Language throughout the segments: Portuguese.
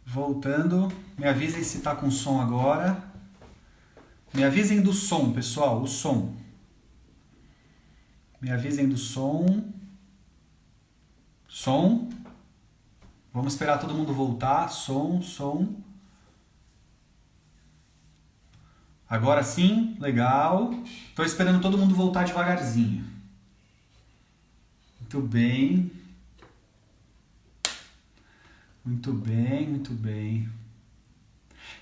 Voltando. Me avisem se tá com som agora. Me avisem do som, pessoal, o som. Me avisem do som. Som. Vamos esperar todo mundo voltar. Som. Agora sim, legal. Estou esperando todo mundo voltar devagarzinho. Muito bem. Muito bem.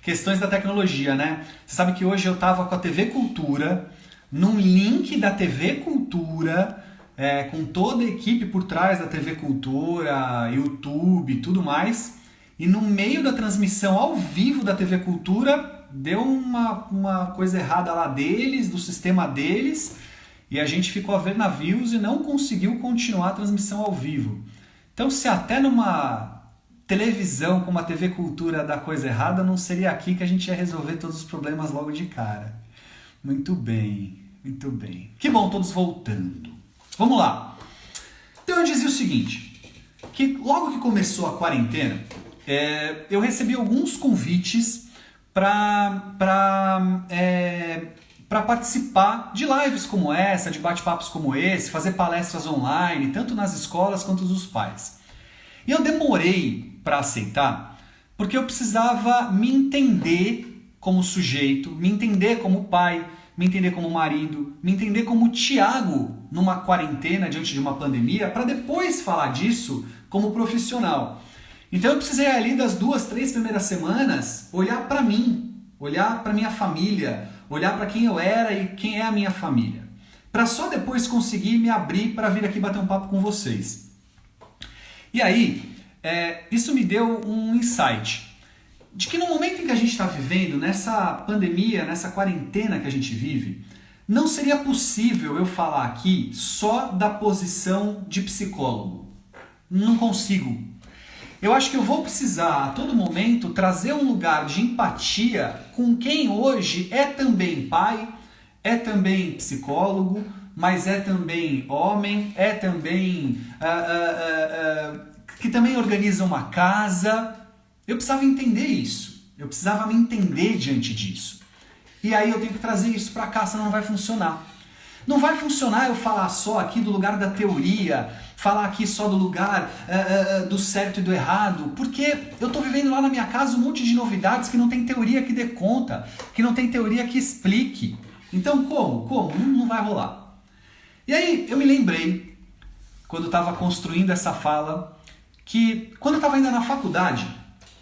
Questões da tecnologia, né? Você sabe que hoje eu estava com a TV Cultura, num link da TV Cultura, com toda a equipe por trás da TV Cultura, YouTube e tudo mais, e no meio da transmissão ao vivo da TV Cultura, deu uma coisa errada lá deles, do sistema deles, e a gente ficou a ver navios e não conseguiu continuar a transmissão ao vivo. Então, se até numa televisão como a TV Cultura dá coisa errada, não seria aqui que a gente ia resolver todos os problemas logo de cara. Muito bem. Que bom, todos voltando. Vamos lá. Então eu dizia o seguinte, que logo que começou a quarentena, eu recebi alguns convites para participar de lives como essa, de bate-papos como esse, fazer palestras online, tanto nas escolas quanto dos pais. E eu demorei para aceitar, porque eu precisava me entender como sujeito, me entender como pai, me entender como marido, me entender como Tiago numa quarentena diante de uma pandemia, para depois falar disso como profissional. Então eu precisei ali das 2, 3 primeiras semanas olhar para mim, olhar para minha família, olhar para quem eu era e quem é a minha família, para só depois conseguir me abrir para vir aqui bater um papo com vocês. E aí, isso me deu um insight de que no momento em que a gente está vivendo, nessa pandemia, nessa quarentena que a gente vive, não seria possível eu falar aqui só da posição de psicólogo. Não consigo. Eu acho que eu vou precisar a todo momento trazer um lugar de empatia com quem hoje é também pai, é também psicólogo, mas é também homem, é também que também organiza uma casa. Eu precisava entender isso. Eu precisava me entender diante disso. E aí eu tenho que trazer isso para cá, senão não vai funcionar. Não vai funcionar eu falar só aqui do lugar da teoria, falar aqui só do lugar do certo e do errado, porque eu estou vivendo lá na minha casa um monte de novidades que não tem teoria que dê conta, que não tem teoria que explique. Então como? Não vai rolar. E aí eu me lembrei, quando eu estava construindo essa fala, que quando eu estava ainda na faculdade,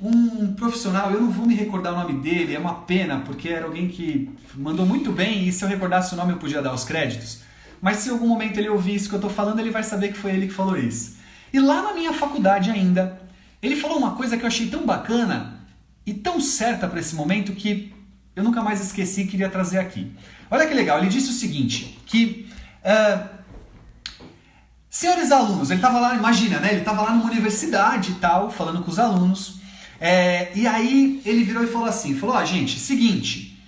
um profissional, eu não vou me recordar o nome dele, é uma pena, porque era alguém que mandou muito bem e se eu recordasse o nome eu podia dar os créditos, mas se em algum momento ele ouvir isso que eu estou falando, ele vai saber que foi ele que falou isso. E lá na minha faculdade ainda, ele falou uma coisa que eu achei tão bacana e tão certa para esse momento que eu nunca mais esqueci e queria trazer aqui. Olha que legal, ele disse o seguinte, que... senhores alunos, ele estava lá, imagina, né? Ele estava lá numa universidade e tal, falando com os alunos. E aí ele virou e falou assim, gente, seguinte,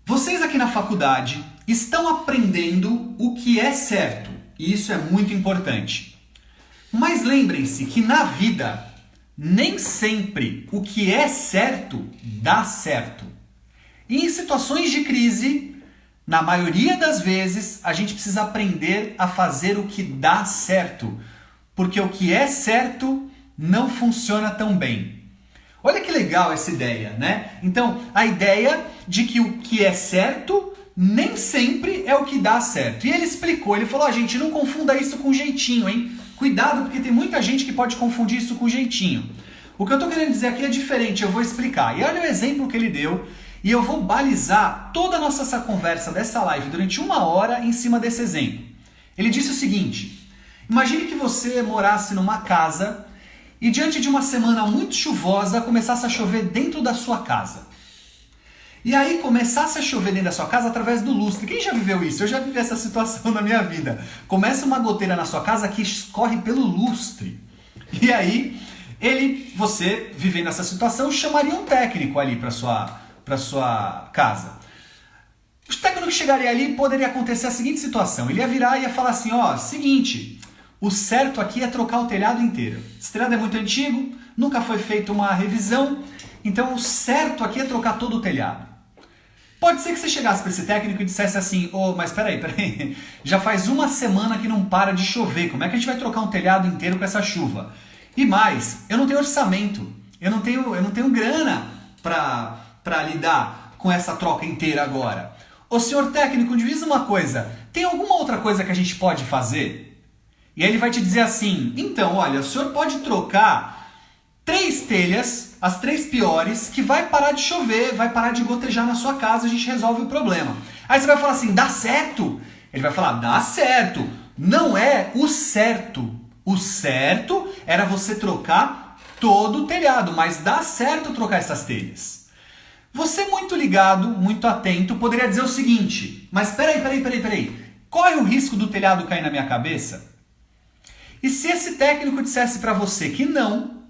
vocês aqui na faculdade estão aprendendo o que é certo, e isso é muito importante. Mas lembrem-se que na vida, nem sempre o que é certo dá certo. E em situações de crise, na maioria das vezes, a gente precisa aprender a fazer o que dá certo, porque o que é certo não funciona tão bem. Olha que legal essa ideia, né? Então, a ideia de que o que é certo nem sempre é o que dá certo. E ele explicou, ele falou, gente, não confunda isso com jeitinho, hein? Cuidado, porque tem muita gente que pode confundir isso com jeitinho. O que eu estou querendo dizer aqui é diferente, eu vou explicar. E olha o exemplo que ele deu, e eu vou balizar toda a nossa conversa dessa live durante 1 hora em cima desse exemplo. Ele disse o seguinte, imagine que você morasse numa casa e diante de uma semana muito chuvosa começasse a chover dentro da sua casa. E aí começasse a chover dentro da sua casa através do lustre. Quem já viveu isso? Eu já vivi essa situação na minha vida. Começa uma goteira na sua casa que escorre pelo lustre. E aí, você, vivendo essa situação, chamaria um técnico ali para sua casa. O técnico que chegaria ali poderia acontecer a seguinte situação. Ele ia virar e ia falar assim, seguinte, O certo aqui é trocar o telhado inteiro. Esse telhado é muito antigo, nunca foi feita uma revisão, então o certo aqui é trocar todo o telhado. Pode ser que você chegasse para esse técnico e dissesse assim, mas peraí, já faz uma semana que não para de chover, como é que a gente vai trocar um telhado inteiro com essa chuva? E mais, eu não tenho orçamento, eu não tenho grana para lidar com essa troca inteira agora. Ô senhor técnico, me diz uma coisa, tem alguma outra coisa que a gente pode fazer? E aí ele vai te dizer assim, então, olha, o senhor pode trocar 3 telhas, as 3 piores, que vai parar de chover, vai parar de gotejar na sua casa, a gente resolve o problema. Aí você vai falar assim, dá certo? Ele vai falar, dá certo. Não é o certo. O certo era você trocar todo o telhado, mas dá certo trocar essas telhas. Você muito ligado, muito atento, poderia dizer o seguinte, mas peraí, corre o risco do telhado cair na minha cabeça? E se esse técnico dissesse para você que não,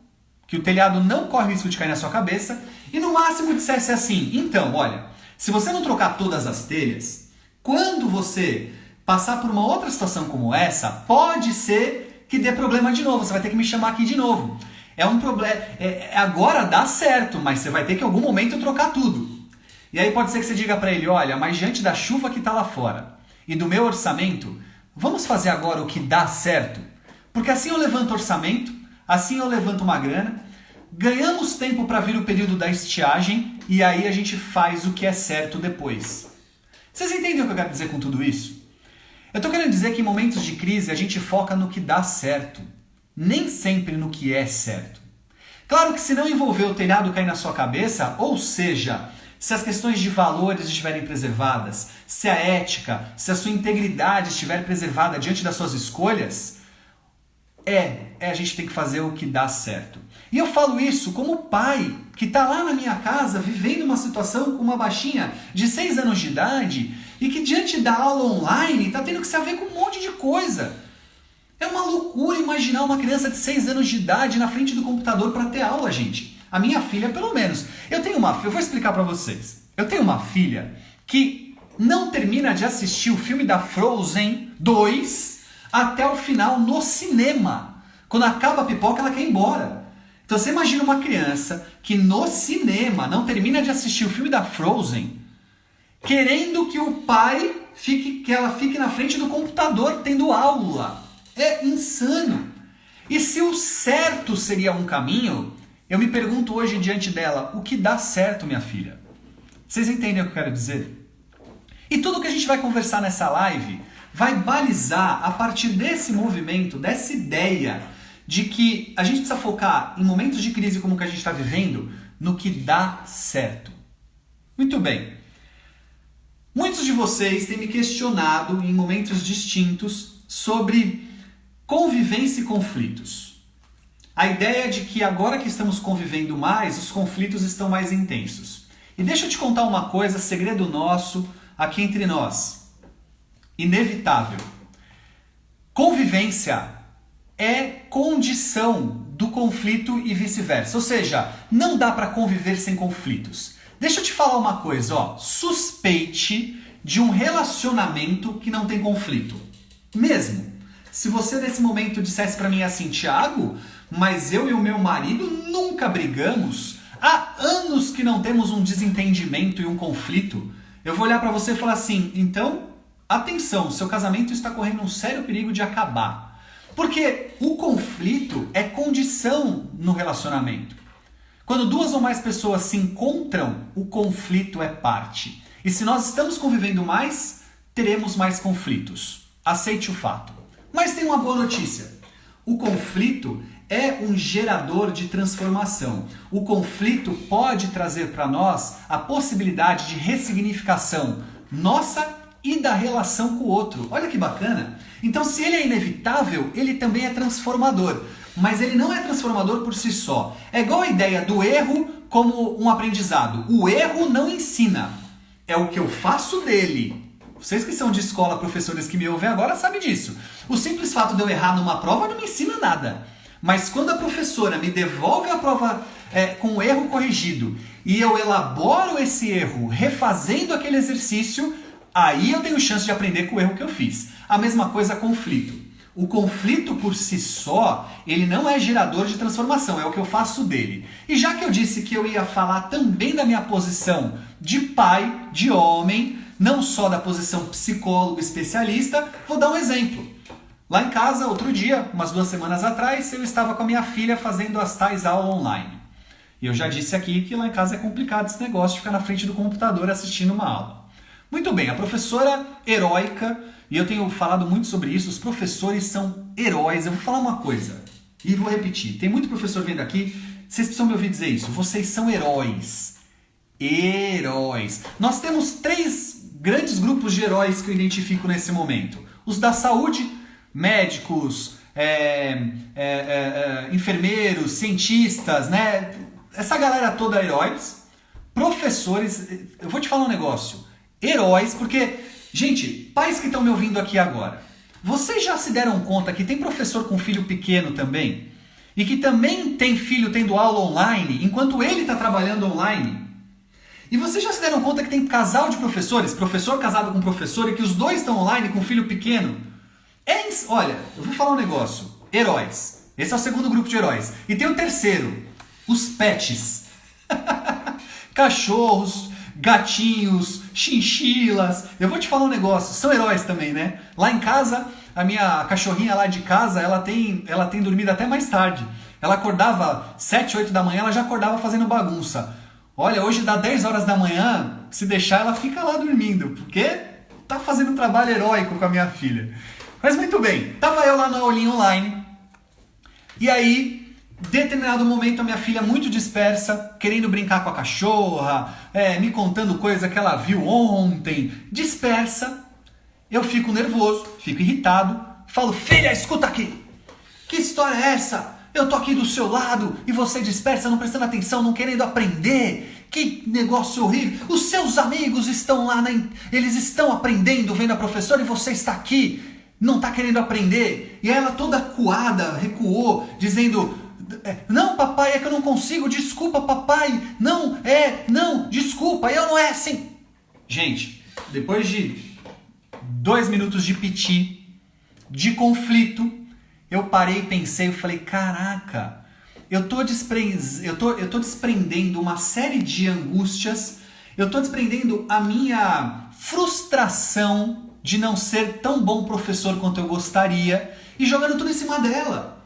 que o telhado não corre o risco de cair na sua cabeça, e no máximo dissesse assim, então, olha, se você não trocar todas as telhas, quando você passar por uma outra situação como essa, pode ser que dê problema de novo, você vai ter que me chamar aqui de novo. É um problema, agora dá certo, mas você vai ter que em algum momento trocar tudo. E aí pode ser que você diga para ele, olha, mas diante da chuva que está lá fora e do meu orçamento, vamos fazer agora o que dá certo? Porque assim eu levanto orçamento, assim eu levanto uma grana, ganhamos tempo para vir o período da estiagem e aí a gente faz o que é certo depois. Vocês entendem o que eu quero dizer com tudo isso? Eu estou querendo dizer que em momentos de crise a gente foca no que dá certo, nem sempre no que é certo. Claro que se não envolver o telhado cair na sua cabeça, ou seja, se as questões de valores estiverem preservadas, se a ética, se a sua integridade estiver preservada diante das suas escolhas, a gente tem que fazer o que dá certo. E eu falo isso como pai que está lá na minha casa vivendo uma situação com uma baixinha de 6 anos de idade e que diante da aula online está tendo que se haver com um monte de coisa. É uma loucura imaginar uma criança de 6 anos de idade na frente do computador para ter aula, gente. A minha filha, pelo menos. Eu vou explicar para vocês. Eu tenho uma filha que não termina de assistir o filme da Frozen 2 até o final no cinema. Quando acaba a pipoca, ela quer ir embora. Então você imagina uma criança que no cinema não termina de assistir o filme da Frozen, querendo que que ela fique na frente do computador tendo aula. É insano. E se o certo seria um caminho, eu me pergunto hoje diante dela, o que dá certo, minha filha? Vocês entendem o que eu quero dizer? E tudo que a gente vai conversar nessa live vai balizar a partir desse movimento, dessa ideia de que a gente precisa focar em momentos de crise como o que a gente está vivendo, no que dá certo. Muito bem. Muitos de vocês têm me questionado em momentos distintos sobre convivência e conflitos. A ideia de que agora que estamos convivendo mais, os conflitos estão mais intensos. E deixa eu te contar uma coisa, segredo nosso, aqui entre nós. Inevitável. Convivência é condição do conflito e vice-versa. Ou seja, não dá para conviver sem conflitos. Deixa eu te falar uma coisa, suspeite de um relacionamento que não tem conflito. Mesmo. Se você nesse momento dissesse para mim assim, Thiago, mas eu e o meu marido nunca brigamos, há anos que não temos um desentendimento e um conflito, eu vou olhar para você e falar assim, então, atenção, seu casamento está correndo um sério perigo de acabar. Porque o conflito é condição no relacionamento. Quando 2 ou mais pessoas se encontram, o conflito é parte. E se nós estamos convivendo mais, teremos mais conflitos. Aceite o fato. Mas tem uma boa notícia. O conflito é um gerador de transformação. O conflito pode trazer para nós a possibilidade de ressignificação nossa e da relação com o outro. Olha que bacana. Então, se ele é inevitável, ele também é transformador. Mas ele não é transformador por si só. É igual a ideia do erro como um aprendizado. O erro não ensina. É o que eu faço dele. Vocês que são de escola, professores que me ouvem agora, sabem disso. O simples fato de eu errar numa prova não me ensina nada. Mas quando a professora me devolve a prova com o erro corrigido e eu elaboro esse erro refazendo aquele exercício, aí eu tenho chance de aprender com o erro que eu fiz. A mesma coisa, conflito. O conflito por si só, ele não é gerador de transformação, é o que eu faço dele. E já que eu disse que eu ia falar também da minha posição de pai, de homem, não só da posição psicólogo especialista, vou dar um exemplo. Lá em casa, outro dia, umas 2 semanas atrás, eu estava com a minha filha fazendo as tais aulas online. E eu já disse aqui que lá em casa é complicado esse negócio de ficar na frente do computador assistindo uma aula. Muito bem, a professora heróica, e eu tenho falado muito sobre isso, os professores são heróis. Eu vou falar uma coisa, e vou repetir. Tem muito professor vindo aqui, vocês precisam me ouvir dizer isso. Vocês são heróis. Heróis. Nós temos 3 grandes grupos de heróis que eu identifico nesse momento. Os da saúde, médicos, enfermeiros, cientistas, né? Essa galera toda heróis. Professores, eu vou te falar um negócio. Heróis, porque, gente, pais que estão me ouvindo aqui agora, vocês já se deram conta que tem professor com filho pequeno também? E que também tem filho tendo aula online, enquanto ele está trabalhando online? E vocês já se deram conta que tem casal de professores, professor casado com professor, e que os dois estão online com filho pequeno? Olha, eu vou falar um negócio. Heróis. Esse é o segundo grupo de heróis. E tem o terceiro, os pets. Cachorros, gatinhos, chinchilas. Eu vou te falar um negócio, são heróis também, né? Lá em casa, a minha cachorrinha lá de casa, ela tem dormido até mais tarde. Ela acordava 7, 8 da manhã, ela já acordava fazendo bagunça. Olha, hoje dá 10 horas da manhã, se deixar ela fica lá dormindo, porque tá fazendo um trabalho heróico com a minha filha. Mas muito bem, tava eu lá na aulinha online, e aí, determinado momento, a minha filha muito dispersa, querendo brincar com a cachorra, me contando coisa que ela viu ontem, dispersa, eu fico nervoso, fico irritado, falo, filha, escuta aqui, que história é essa? Eu tô aqui do seu lado e você dispersa, não prestando atenção, não querendo aprender. Que negócio horrível. Os seus amigos estão lá, eles estão aprendendo, vendo a professora, e você está aqui, não tá querendo aprender. E ela toda acuada, recuou, dizendo, não papai, é que eu não consigo, desculpa papai, não, desculpa, eu não é assim. Gente, depois de 2 minutos de piti, de conflito, eu parei e pensei, eu falei, caraca, eu tô desprendendo uma série de angústias, eu tô desprendendo a minha frustração de não ser tão bom professor quanto eu gostaria e jogando tudo em cima dela.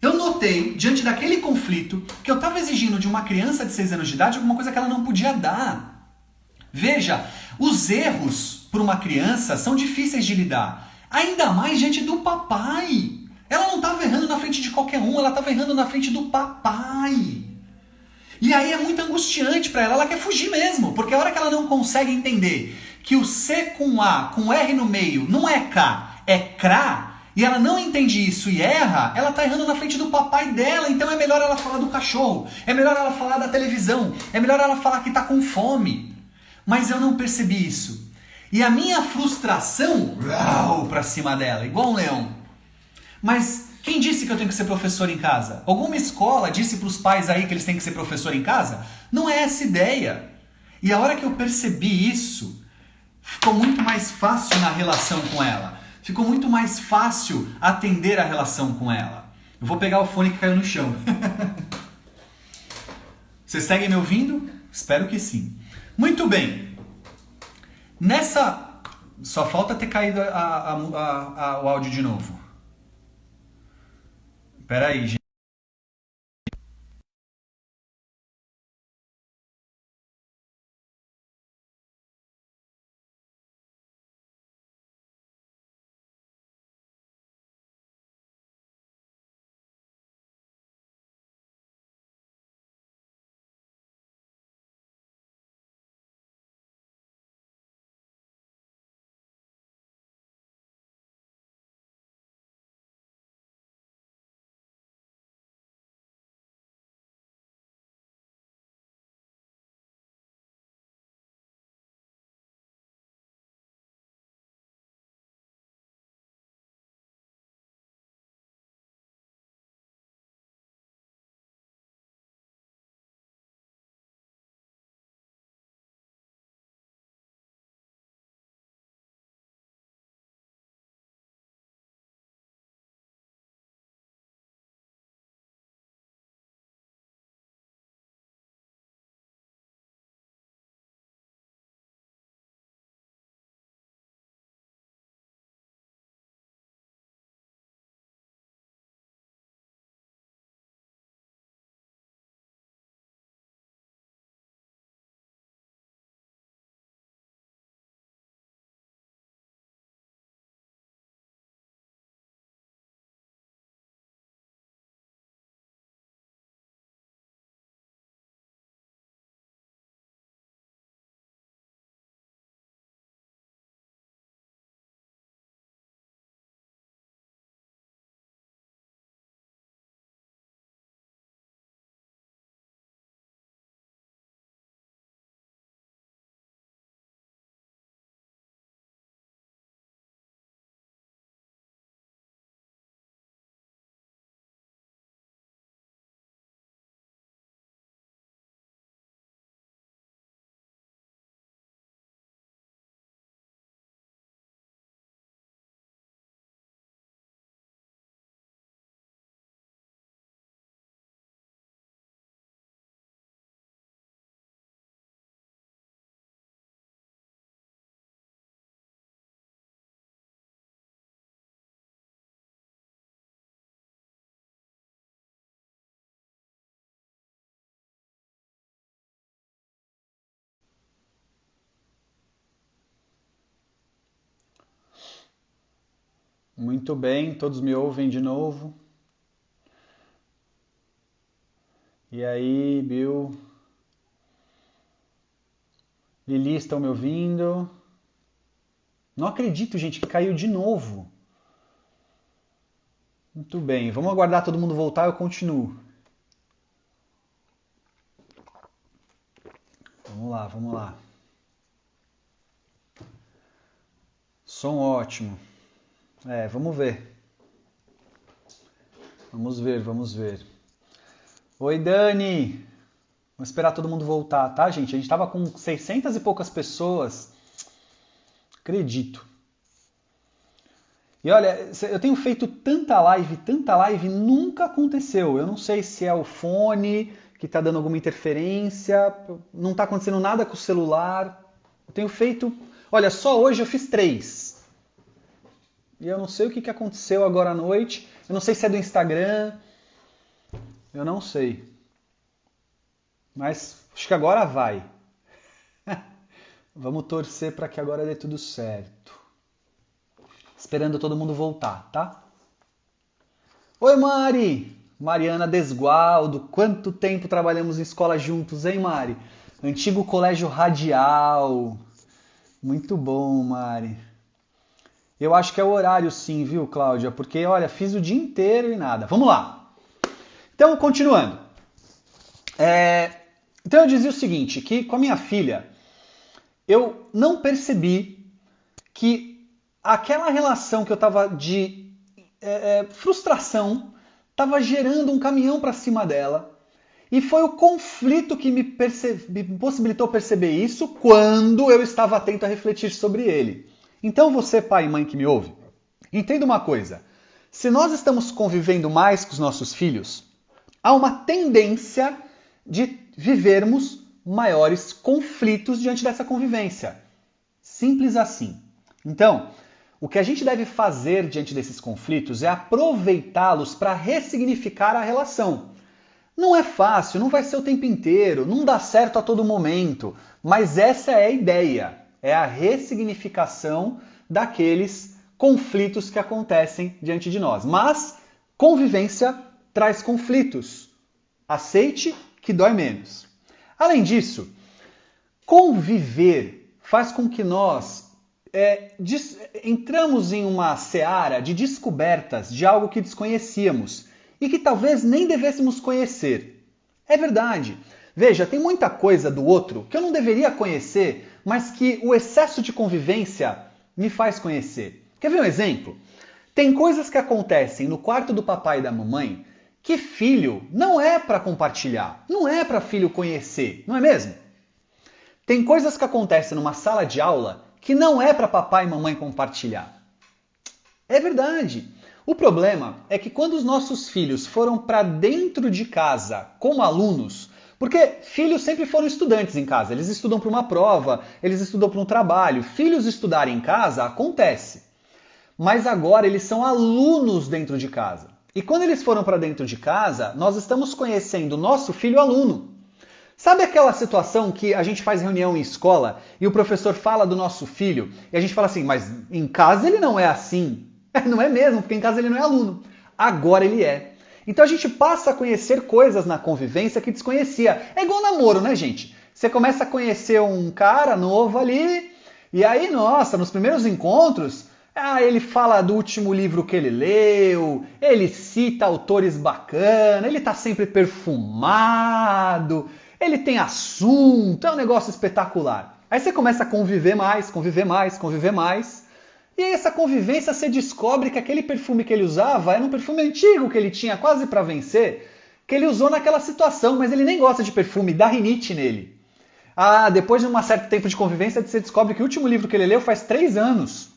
Eu notei, diante daquele conflito, que eu estava exigindo de uma criança de 6 anos de idade alguma coisa que ela não podia dar. Veja, os erros para uma criança são difíceis de lidar. Ainda mais diante do papai. Ela não estava errando na frente de qualquer um, ela estava errando na frente do papai. E aí é muito angustiante para ela, ela quer fugir mesmo, porque a hora que ela não consegue entender que o C com A, com R no meio, não é K, é CRA, e ela não entende isso e erra, ela está errando na frente do papai dela, então é melhor ela falar do cachorro, é melhor ela falar da televisão, é melhor ela falar que está com fome. Mas eu não percebi isso. E a minha frustração, pra cima dela, igual um leão. Mas quem disse que eu tenho que ser professor em casa? Alguma escola disse para os pais aí que eles têm que ser professor em casa? Não é essa ideia. E a hora que eu percebi isso, ficou muito mais fácil na relação com ela. Ficou muito mais fácil atender a relação com ela. Eu vou pegar o fone que caiu no chão. Vocês seguem me ouvindo? Espero que sim. Muito bem. Nessa... Só falta ter caído o áudio de novo. Espera aí, gente. Muito bem, todos me ouvem de novo. E aí, Bill? Lili, estão me ouvindo? Não acredito, gente, que caiu de novo. Muito bem, vamos aguardar todo mundo voltar, eu continuo. Vamos lá, vamos lá. Som ótimo. Vamos ver. Vamos ver. Oi, Dani. Vamos esperar todo mundo voltar, tá, gente? A gente tava com 600 e poucas pessoas. Acredito. E olha, eu tenho feito tanta live, nunca aconteceu. Eu não sei se é o fone que tá dando alguma interferência, não tá acontecendo nada com o celular. Eu tenho feito... Olha, só hoje eu fiz 3. E eu não sei o que aconteceu agora à noite. Eu não sei se é do Instagram. Eu não sei. Mas acho que agora vai. Vamos torcer para que agora dê tudo certo. Esperando todo mundo voltar, tá? Oi, Mari! Mariana Desgualdo. Quanto tempo trabalhamos em escola juntos, hein, Mari? Antigo Colégio Radial. Muito bom, Mari. Eu acho que é o horário sim, viu, Cláudia? Porque, olha, fiz o dia inteiro e nada. Vamos lá. Então, continuando. Então eu dizia o seguinte, que com a minha filha, eu não percebi que aquela relação que eu estava de frustração estava gerando um caminhão para cima dela. E foi o conflito que me possibilitou perceber isso quando eu estava atento a refletir sobre ele. Então você, pai e mãe que me ouve, entenda uma coisa. Se nós estamos convivendo mais com os nossos filhos, há uma tendência de vivermos maiores conflitos diante dessa convivência. Simples assim. Então, o que a gente deve fazer diante desses conflitos é aproveitá-los para ressignificar a relação. Não é fácil, não vai ser o tempo inteiro, não dá certo a todo momento, mas essa é a ideia, é a ressignificação daqueles conflitos que acontecem diante de nós. Mas convivência traz conflitos. Aceite que dói menos. Além disso, conviver faz com que nós entramos em uma seara de descobertas de algo que desconhecíamos e que talvez nem devêssemos conhecer. É verdade. Veja, tem muita coisa do outro que eu não deveria conhecer, mas que o excesso de convivência me faz conhecer. Quer ver um exemplo? Tem coisas que acontecem no quarto do papai e da mamãe que filho não é para compartilhar, não é para filho conhecer, não é mesmo? Tem coisas que acontecem numa sala de aula que não é para papai e mamãe compartilhar. É verdade. O problema é que quando os nossos filhos foram para dentro de casa como alunos, porque filhos sempre foram estudantes em casa, eles estudam para uma prova, eles estudam para um trabalho, filhos estudarem em casa acontece. Mas agora eles são alunos dentro de casa. E quando eles foram para dentro de casa, nós estamos conhecendo o nosso filho aluno. Sabe aquela situação que a gente faz reunião em escola e o professor fala do nosso filho e a gente fala assim, mas em casa ele não é assim. Não é mesmo, porque em casa ele não é aluno. Agora ele é. Então a gente passa a conhecer coisas na convivência que desconhecia. É igual namoro, né, gente? Você começa a conhecer um cara novo ali e aí, nossa, nos primeiros encontros, ele fala do último livro que ele leu, ele cita autores bacanas, ele tá sempre perfumado, ele tem assunto, é um negócio espetacular. Aí você começa a conviver mais, e aí essa convivência você descobre que aquele perfume que ele usava era um perfume antigo que ele tinha quase para vencer, que ele usou naquela situação, mas ele nem gosta de perfume, dá rinite nele. Depois de um certo tempo de convivência, você descobre que o último livro que ele leu faz 3 anos.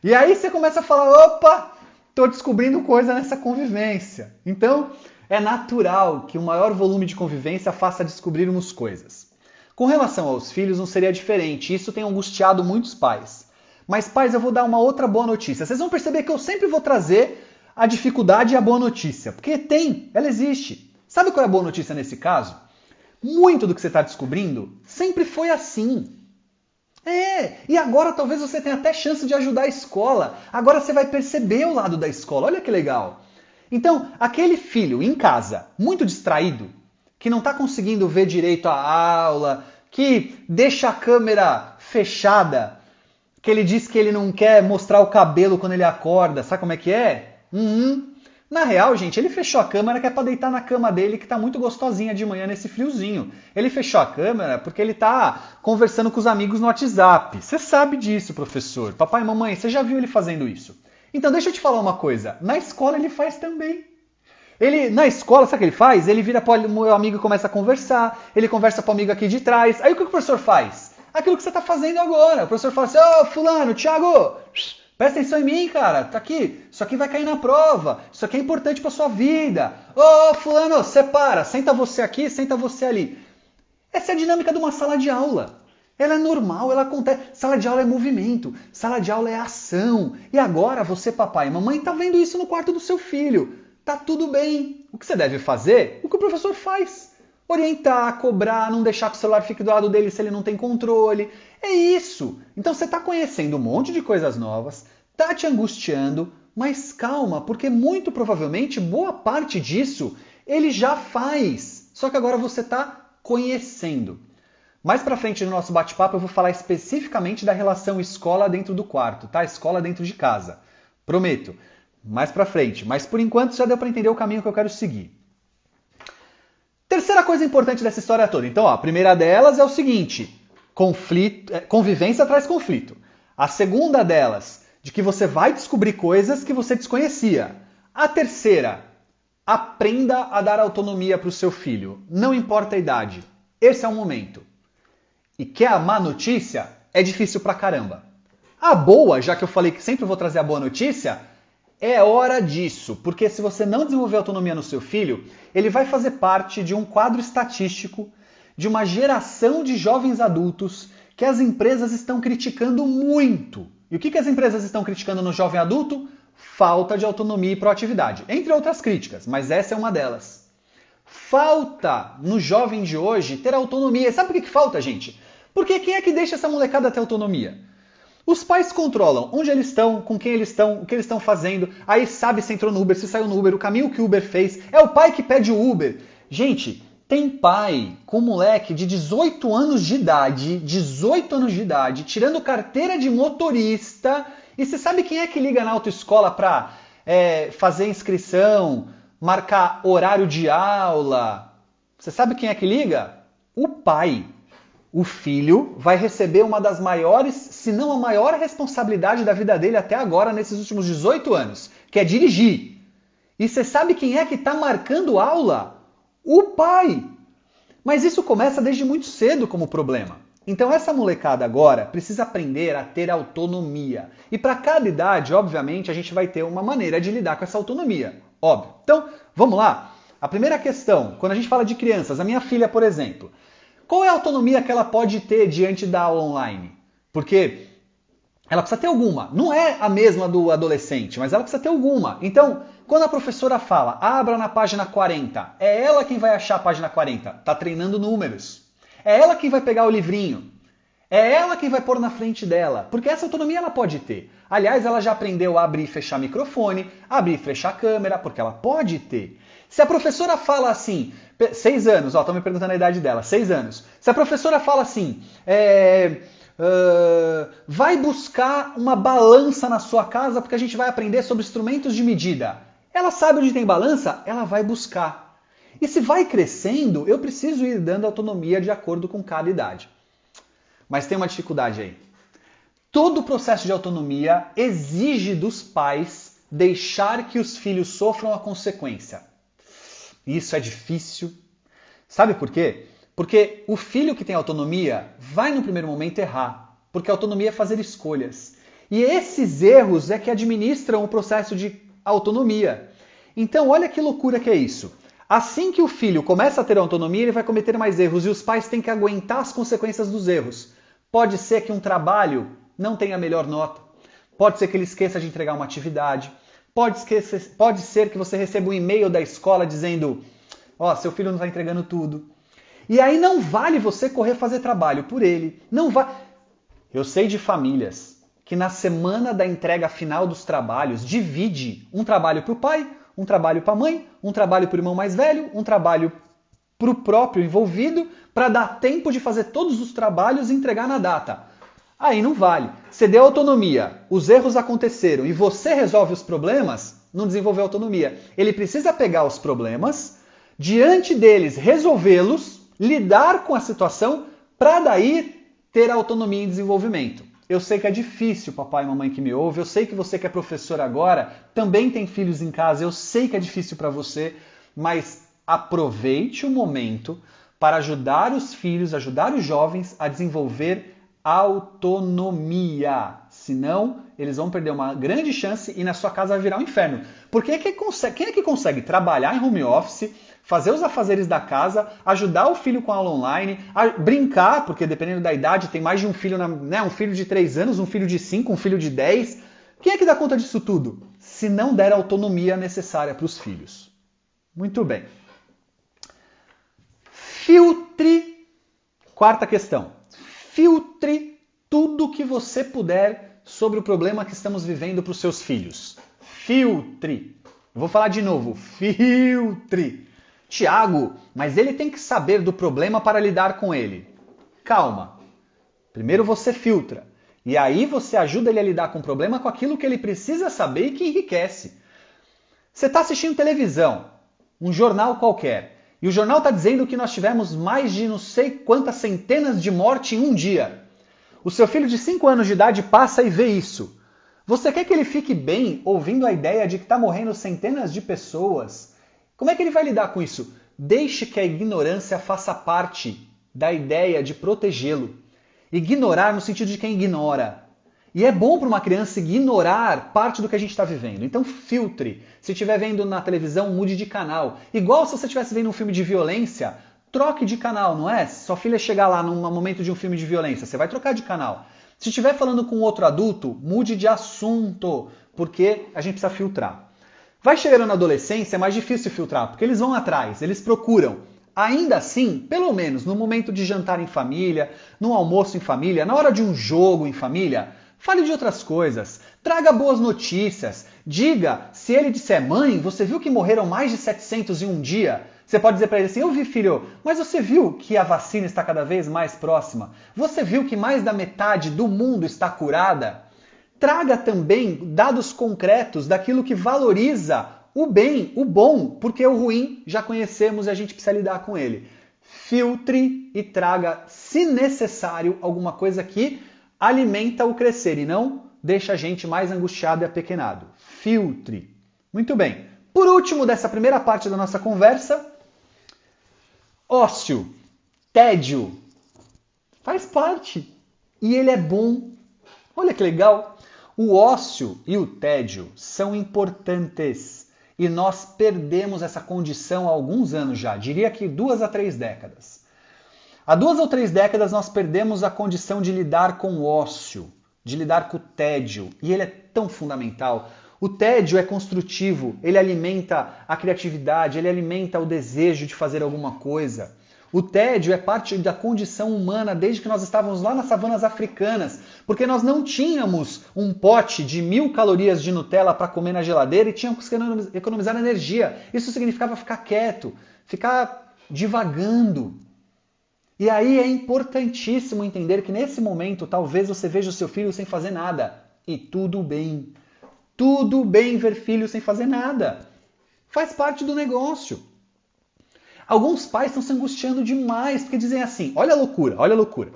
E aí você começa a falar, opa, estou descobrindo coisa nessa convivência. Então, é natural que o maior volume de convivência faça descobrirmos coisas. Com relação aos filhos, não seria diferente. Isso tem angustiado muitos pais. Mas, pais, eu vou dar uma outra boa notícia. Vocês vão perceber que eu sempre vou trazer a dificuldade e a boa notícia. Porque ela existe. Sabe qual é a boa notícia nesse caso? Muito do que você está descobrindo sempre foi assim. E agora talvez você tenha até chance de ajudar a escola. Agora você vai perceber o lado da escola. Olha que legal. Então, aquele filho em casa, muito distraído, que não está conseguindo ver direito a aula, que deixa a câmera fechada, que ele diz que ele não quer mostrar o cabelo quando ele acorda, sabe como é que é? Na real, gente, ele fechou a câmera que é para deitar na cama dele, que tá muito gostosinha de manhã nesse friozinho. Ele fechou a câmera porque ele tá conversando com os amigos no WhatsApp. Você sabe disso, professor. Papai e mamãe, você já viu ele fazendo isso? Então deixa eu te falar uma coisa. Na escola ele faz também. Na escola, sabe o que ele faz? Ele vira para o meu amigo e começa a conversar. Ele conversa para o amigo aqui de trás. Aí o que o professor faz? Aquilo que você está fazendo agora. O professor fala assim, ô fulano, Thiago, presta atenção em mim, cara. Tá aqui. Isso aqui vai cair na prova. Isso aqui é importante para sua vida. Ô fulano, separa. Senta você aqui, senta você ali. Essa é a dinâmica de uma sala de aula. Ela é normal, ela acontece. Sala de aula é movimento, sala de aula é ação. E agora você, papai e mamãe, tá vendo isso no quarto do seu filho. Tá tudo bem. O que você deve fazer? O que o professor faz. Orientar, cobrar, não deixar que o celular fique do lado dele se ele não tem controle. É isso. Então você tá conhecendo um monte de coisas novas, tá te angustiando, mas calma, porque muito provavelmente boa parte disso ele já faz. Só que agora você tá conhecendo. Mais pra frente no nosso bate-papo eu vou falar especificamente da relação escola dentro do quarto, tá? Escola dentro de casa. Prometo. Mais pra frente. Mas por enquanto já deu pra entender o caminho que eu quero seguir. Terceira coisa importante dessa história toda. Então, a primeira delas é o seguinte. Convivência traz conflito. A segunda delas, de que você vai descobrir coisas que você desconhecia. A terceira, aprenda a dar autonomia para o seu filho. Não importa a idade. Esse é o momento. E quer a má notícia? É difícil pra caramba. A boa, já que eu falei que sempre vou trazer a boa notícia, é hora disso. Porque se você não desenvolver autonomia no seu filho, ele vai fazer parte de um quadro estatístico de uma geração de jovens adultos que as empresas estão criticando muito. E o que as empresas estão criticando no jovem adulto? Falta de autonomia e proatividade. Entre outras críticas, mas essa é uma delas. Falta no jovem de hoje ter autonomia. E sabe por que falta, gente? Porque quem é que deixa essa molecada ter autonomia? Os pais controlam onde eles estão, com quem eles estão, o que eles estão fazendo. Aí sabe se entrou no Uber, se saiu no Uber, o caminho que o Uber fez. É o pai que pede o Uber. Gente, tem pai com moleque de 18 anos de idade, tirando carteira de motorista. E você sabe quem é que liga na autoescola para fazer inscrição, marcar horário de aula? Você sabe quem é que liga? O pai. O filho vai receber uma das maiores, se não a maior responsabilidade da vida dele até agora, nesses últimos 18 anos, que é dirigir. E você sabe quem é que está marcando aula? O pai. Mas isso começa desde muito cedo como problema. Então essa molecada agora precisa aprender a ter autonomia. E para cada idade, obviamente, a gente vai ter uma maneira de lidar com essa autonomia. Óbvio. Então, vamos lá. A primeira questão, quando a gente fala de crianças, a minha filha, por exemplo, qual é a autonomia que ela pode ter diante da aula online? Porque ela precisa ter alguma. Não é a mesma do adolescente, mas ela precisa ter alguma. Então, quando a professora fala, abra na página 40, é ela quem vai achar a página 40. Está treinando números. É ela quem vai pegar o livrinho. É ela quem vai pôr na frente dela. Porque essa autonomia ela pode ter. Aliás, ela já aprendeu a abrir e fechar microfone, abrir e fechar a câmera, porque ela pode ter. Se a professora fala assim, 6 anos, estão me perguntando a idade dela, 6 anos. Se a professora fala assim, vai buscar uma balança na sua casa porque a gente vai aprender sobre instrumentos de medida. Ela sabe onde tem balança? Ela vai buscar. E se vai crescendo, eu preciso ir dando autonomia de acordo com cada idade. Mas tem uma dificuldade aí. Todo o processo de autonomia exige dos pais deixar que os filhos sofram a consequência. Isso é difícil. Sabe por quê? Porque o filho que tem autonomia vai no primeiro momento errar. Porque a autonomia é fazer escolhas. E esses erros é que administram o processo de autonomia. Então olha que loucura que é isso. Assim que o filho começa a ter autonomia, ele vai cometer mais erros. E os pais têm que aguentar as consequências dos erros. Pode ser que um trabalho não tenha a melhor nota. Pode ser que ele esqueça de entregar uma atividade. Pode ser que você receba um e-mail da escola dizendo seu filho não está entregando tudo. E aí não vale você correr fazer trabalho por ele. Não vai. Eu sei de famílias que na semana da entrega final dos trabalhos divide um trabalho para o pai, um trabalho para a mãe, um trabalho para o irmão mais velho, um trabalho para o próprio envolvido, para dar tempo de fazer todos os trabalhos e entregar na data. Aí não vale. Você deu autonomia, os erros aconteceram e você resolve os problemas, não desenvolveu autonomia. Ele precisa pegar os problemas, diante deles resolvê-los, lidar com a situação, para daí ter autonomia em desenvolvimento. Eu sei que é difícil, papai e mamãe que me ouve, eu sei que você que é professor agora, também tem filhos em casa, eu sei que é difícil para você, mas aproveite o momento para ajudar os filhos, ajudar os jovens a desenvolver autonomia. Senão, eles vão perder uma grande chance e na sua casa vai virar um inferno. Porque quem é que consegue trabalhar em home office, fazer os afazeres da casa, ajudar o filho com a aula online, brincar, porque dependendo da idade, tem mais de um filho, um filho de 3 anos, um filho de 5, um filho de 10. Quem é que dá conta disso tudo? Se não der a autonomia necessária para os filhos. Muito bem. Filtre. Quarta questão. Filtre tudo que você puder sobre o problema que estamos vivendo para os seus filhos. Filtre. Eu vou falar de novo. Filtre. Tiago, mas ele tem que saber do problema para lidar com ele. Calma. Primeiro você filtra. E aí você ajuda ele a lidar com o problema com aquilo que ele precisa saber e que enriquece. Você está assistindo televisão, um jornal qualquer, e o jornal está dizendo que nós tivemos mais de não sei quantas centenas de mortes em um dia. O seu filho de 5 anos de idade passa e vê isso. Você quer que ele fique bem ouvindo a ideia de que está morrendo centenas de pessoas? Como é que ele vai lidar com isso? Deixe que a ignorância faça parte da ideia de protegê-lo. Ignorar no sentido de quem ignora. E é bom para uma criança ignorar parte do que a gente está vivendo. Então filtre. Se estiver vendo na televisão, mude de canal. Igual se você estivesse vendo um filme de violência, troque de canal, não é? Se sua filha chegar lá num momento de um filme de violência, você vai trocar de canal. Se estiver falando com outro adulto, mude de assunto, porque a gente precisa filtrar. Vai chegando na adolescência, é mais difícil filtrar, porque eles vão atrás, eles procuram. Ainda assim, pelo menos no momento de jantar em família, no almoço em família, na hora de um jogo em família, fale de outras coisas, traga boas notícias, diga, se ele disser, mãe, você viu que morreram mais de 700 em um dia? Você pode dizer para ele assim, eu vi, filho, mas você viu que a vacina está cada vez mais próxima? Você viu que mais da metade do mundo está curada? Traga também dados concretos daquilo que valoriza o bem, o bom, porque o ruim já conhecemos e a gente precisa lidar com ele. Filtre e traga, se necessário, alguma coisa que alimenta o crescer e não deixa a gente mais angustiado e apequenado. Filtre. Muito bem. Por último, dessa primeira parte da nossa conversa, ócio, tédio, faz parte. E ele é bom. Olha que legal. O ócio e o tédio são importantes. E nós perdemos essa condição há alguns anos já. Diria que 2 a 3 décadas. Há 2 ou 3 décadas nós perdemos a condição de lidar com o ócio, de lidar com o tédio. E ele é tão fundamental. O tédio é construtivo, ele alimenta a criatividade, ele alimenta o desejo de fazer alguma coisa. O tédio é parte da condição humana desde que nós estávamos lá nas savanas africanas, porque nós não tínhamos um pote de 1000 calorias de Nutella para comer na geladeira e tínhamos que economizar energia. Isso significava ficar quieto, ficar divagando. E aí é importantíssimo entender que nesse momento talvez você veja o seu filho sem fazer nada. E tudo bem. Tudo bem ver filho sem fazer nada. Faz parte do negócio. Alguns pais estão se angustiando demais, porque dizem assim, olha a loucura, olha a loucura.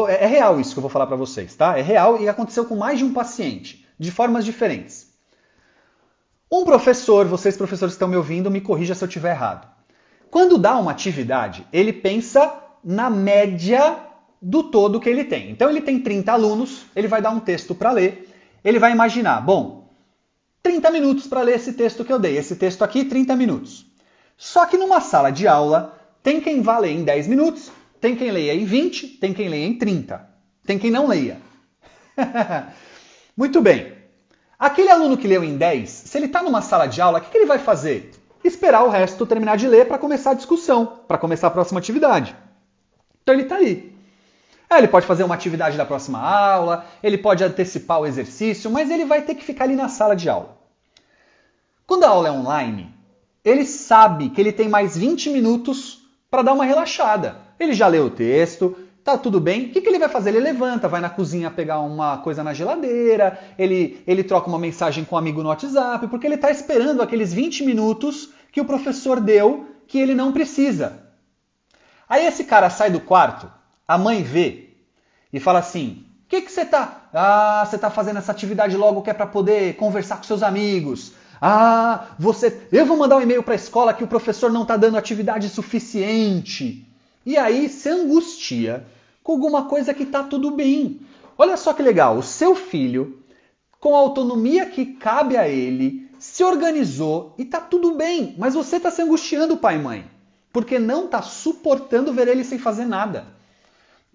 É real isso que eu vou falar para vocês, tá? É real e aconteceu com mais de um paciente, de formas diferentes. Um professor, vocês professores que estão me ouvindo, me corrija se eu estiver errado. Quando dá uma atividade, ele pensa na média do todo que ele tem. Então ele tem 30 alunos, ele vai dar um texto para ler, ele vai imaginar, bom, 30 minutos para ler esse texto que eu dei, esse texto aqui, 30 minutos. Só que numa sala de aula, tem quem vá ler em 10 minutos, tem quem leia em 20, tem quem leia em 30. Tem quem não leia. Muito bem. Aquele aluno que leu em 10, se ele está numa sala de aula, o que ele vai fazer? Esperar o resto terminar de ler para começar a discussão, para começar a próxima atividade. Então ele está ali. Ele pode fazer uma atividade da próxima aula, ele pode antecipar o exercício, mas ele vai ter que ficar ali na sala de aula. Quando a aula é online, ele sabe que ele tem mais 20 minutos para dar uma relaxada. Ele já leu o texto, tá tudo bem. O que ele vai fazer? Ele levanta, vai na cozinha pegar uma coisa na geladeira, ele troca uma mensagem com um amigo no WhatsApp, porque ele está esperando aqueles 20 minutos que o professor deu que ele não precisa. Aí esse cara sai do quarto, a mãe vê e fala assim: o que você tá? Você tá fazendo essa atividade logo que é para poder conversar com seus amigos. Eu vou mandar um e-mail para a escola que o professor não está dando atividade suficiente. E aí se angustia com alguma coisa que está tudo bem. Olha só que legal, o seu filho, com a autonomia que cabe a ele, se organizou e está tudo bem. Mas você está se angustiando, pai e mãe, porque não está suportando ver ele sem fazer nada.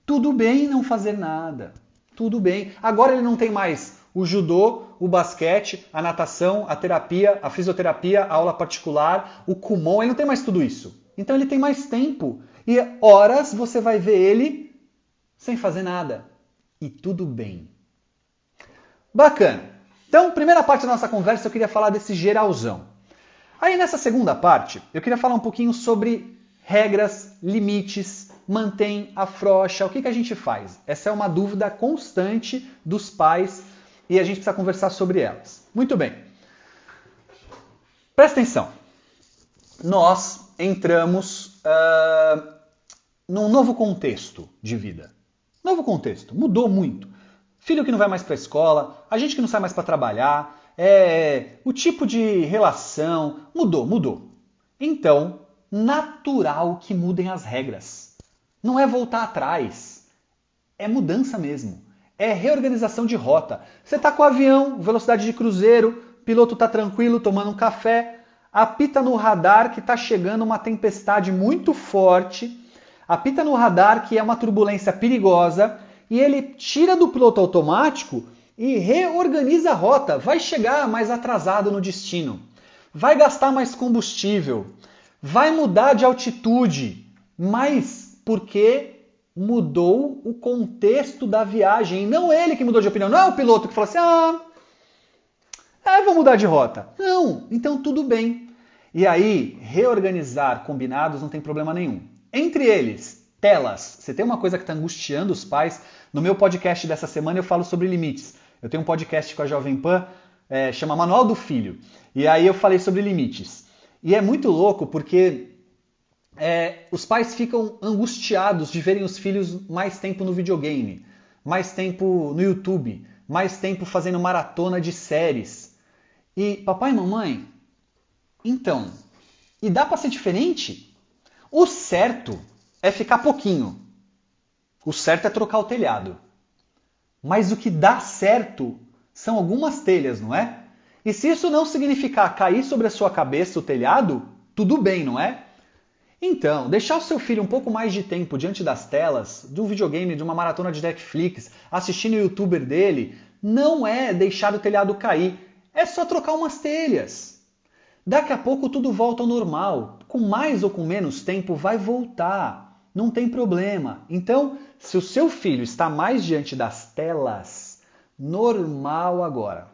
Tudo bem não fazer nada. Tudo bem. Agora ele não tem mais o judô, o basquete, a natação, a terapia, a fisioterapia, a aula particular, o Kumon. Ele não tem mais tudo isso. Então ele tem mais tempo. E horas você vai ver ele sem fazer nada. E tudo bem. Bacana. Então, primeira parte da nossa conversa eu queria falar desse geralzão. Aí nessa segunda parte eu queria falar um pouquinho sobre regras, limites, mantém, afrouxa, o que a gente faz? Essa é uma dúvida constante dos pais e a gente precisa conversar sobre elas. Muito bem. Presta atenção. Nós entramos num novo contexto de vida. Novo contexto. Mudou muito. Filho que não vai mais para a escola, a gente que não sai mais para trabalhar, o tipo de relação mudou. Então, natural que mudem as regras. Não é voltar atrás, é mudança mesmo. É reorganização de rota. Você está com o avião, velocidade de cruzeiro, o piloto está tranquilo, tomando um café, apita no radar que está chegando uma tempestade muito forte, apita no radar que é uma turbulência perigosa, e ele tira do piloto automático e reorganiza a rota. Vai chegar mais atrasado no destino, vai gastar mais combustível, vai mudar de altitude, mas porque mudou o contexto da viagem. Não ele que mudou de opinião, não é o piloto que falou assim, vou mudar de rota. Não, então tudo bem. E aí, reorganizar combinados não tem problema nenhum. Entre eles, telas. Você tem uma coisa que está angustiando os pais. No meu podcast dessa semana eu falo sobre limites. Eu tenho um podcast com a Jovem Pan, chama Manual do Filho. E aí eu falei sobre limites. E é muito louco porque os pais ficam angustiados de verem os filhos mais tempo no videogame, mais tempo no YouTube, mais tempo fazendo maratona de séries. E papai e mamãe, então, e dá para ser diferente? O certo é ficar pouquinho. O certo é trocar o telhado. Mas o que dá certo são algumas telhas, não é? E se isso não significar cair sobre a sua cabeça o telhado, tudo bem, não é? Então, deixar o seu filho um pouco mais de tempo diante das telas, do videogame, de uma maratona de Netflix, assistindo o youtuber dele, não é deixar o telhado cair. É só trocar umas telhas. Daqui a pouco tudo volta ao normal. Com mais ou com menos tempo vai voltar. Não tem problema. Então, se o seu filho está mais diante das telas, normal agora.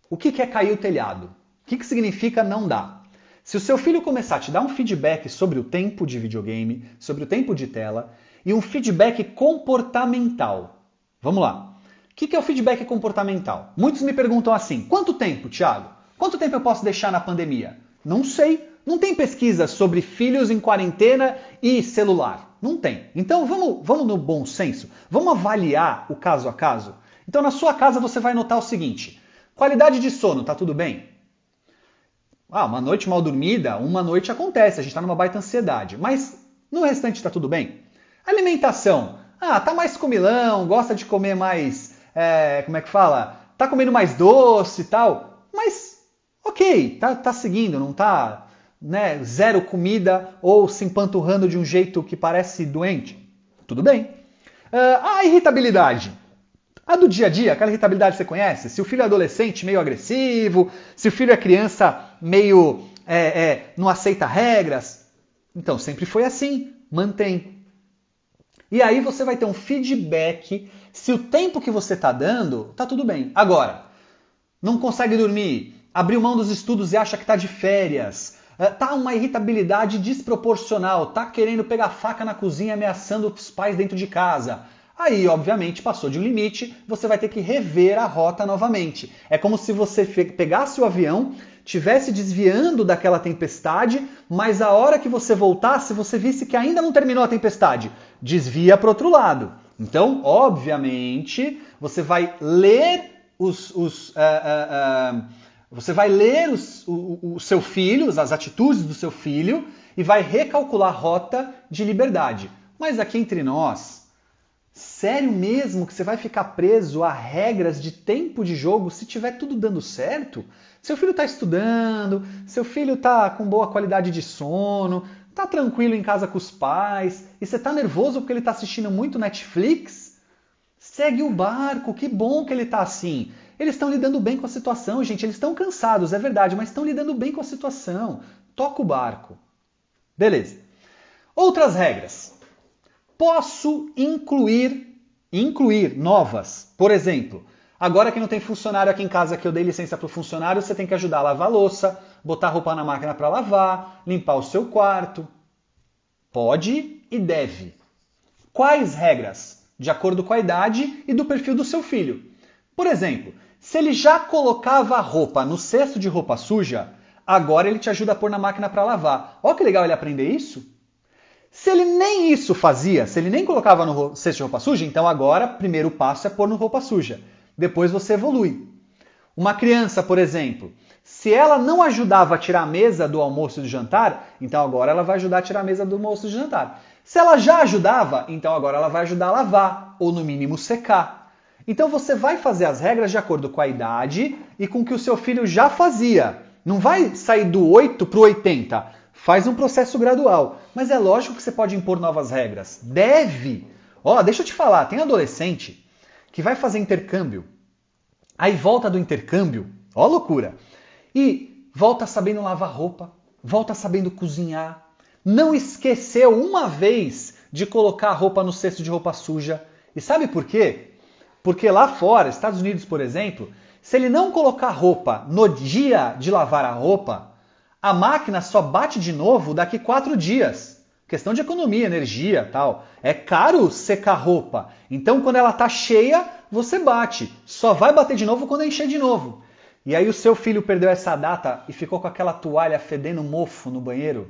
O que é cair o telhado? O que significa não dá? Se o seu filho começar a te dar um feedback sobre o tempo de videogame, sobre o tempo de tela, e um feedback comportamental. Vamos lá. O que é o feedback comportamental? Muitos me perguntam assim, quanto tempo, Thiago? Quanto tempo eu posso deixar na pandemia? Não sei. Não tem pesquisa sobre filhos em quarentena e celular. Não tem. Então vamos no bom senso. Vamos avaliar o caso a caso. Então na sua casa você vai notar o seguinte. Qualidade de sono, tá tudo bem? Uma noite mal dormida, uma noite acontece, a gente está numa baita ansiedade. Mas no restante está tudo bem? Alimentação. Tá mais comilão, gosta de comer mais, como é que fala? Tá comendo mais doce e tal. Mas, ok, tá seguindo, não tá, zero comida ou se empanturrando de um jeito que parece doente. Tudo bem. A irritabilidade. A do dia a dia, aquela irritabilidade que você conhece? Se o filho é adolescente, meio agressivo, se o filho é criança, meio não aceita regras. Então, sempre foi assim. Mantém. E aí você vai ter um feedback se o tempo que você está dando tá tudo bem. Agora, não consegue dormir, abriu mão dos estudos e acha que está de férias, tá uma irritabilidade desproporcional, tá querendo pegar faca na cozinha ameaçando os pais dentro de casa. Aí, obviamente, passou de um limite, você vai ter que rever a rota novamente. É como se você pegasse o avião, estivesse desviando daquela tempestade, mas a hora que você voltasse, você visse que ainda não terminou a tempestade. Desvia para o outro lado. Então, obviamente, você vai ler o seu filho, as atitudes do seu filho, e vai recalcular a rota de liberdade. Mas aqui entre nós, sério mesmo que você vai ficar preso a regras de tempo de jogo se tiver tudo dando certo? Seu filho está estudando, seu filho está com boa qualidade de sono, está tranquilo em casa com os pais, e você está nervoso porque ele está assistindo muito Netflix? Segue o barco, que bom que ele está assim. Eles estão lidando bem com a situação, gente. Eles estão cansados, é verdade, mas estão lidando bem com a situação. Toca o barco. Beleza. Outras regras. Posso incluir novas. Por exemplo, agora que não tem funcionário aqui em casa que eu dei licença para o funcionário, você tem que ajudar a lavar a louça, botar a roupa na máquina para lavar, limpar o seu quarto. Pode e deve. Quais regras? De acordo com a idade e do perfil do seu filho. Por exemplo, se ele já colocava a roupa no cesto de roupa suja, agora ele te ajuda a pôr na máquina para lavar. Olha que legal ele aprender isso. Se ele nem isso fazia, se ele nem colocava no cesto de roupa suja, então agora o primeiro passo é pôr no roupa suja. Depois você evolui. Uma criança, por exemplo, se ela não ajudava a tirar a mesa do almoço e do jantar, então agora ela vai ajudar a tirar a mesa do almoço e do jantar. Se ela já ajudava, então agora ela vai ajudar a lavar, ou no mínimo secar. Então você vai fazer as regras de acordo com a idade e com o que o seu filho já fazia. Não vai sair do 8 para o 80. Faz um processo gradual. Mas é lógico que você pode impor novas regras. Deve. Ó, deixa eu te falar, tem adolescente que vai fazer intercâmbio. Aí volta do intercâmbio, ó loucura. E volta sabendo lavar roupa, volta sabendo cozinhar. Não esqueceu uma vez de colocar a roupa no cesto de roupa suja. E sabe por quê? Porque lá fora, Estados Unidos, por exemplo, se ele não colocar roupa no dia de lavar a roupa, a máquina só bate de novo daqui 4 dias. Questão de economia, energia, tal. É caro secar roupa. Então, quando ela tá cheia, você bate. Só vai bater de novo quando encher de novo. E aí o seu filho perdeu essa data e ficou com aquela toalha fedendo mofo no banheiro.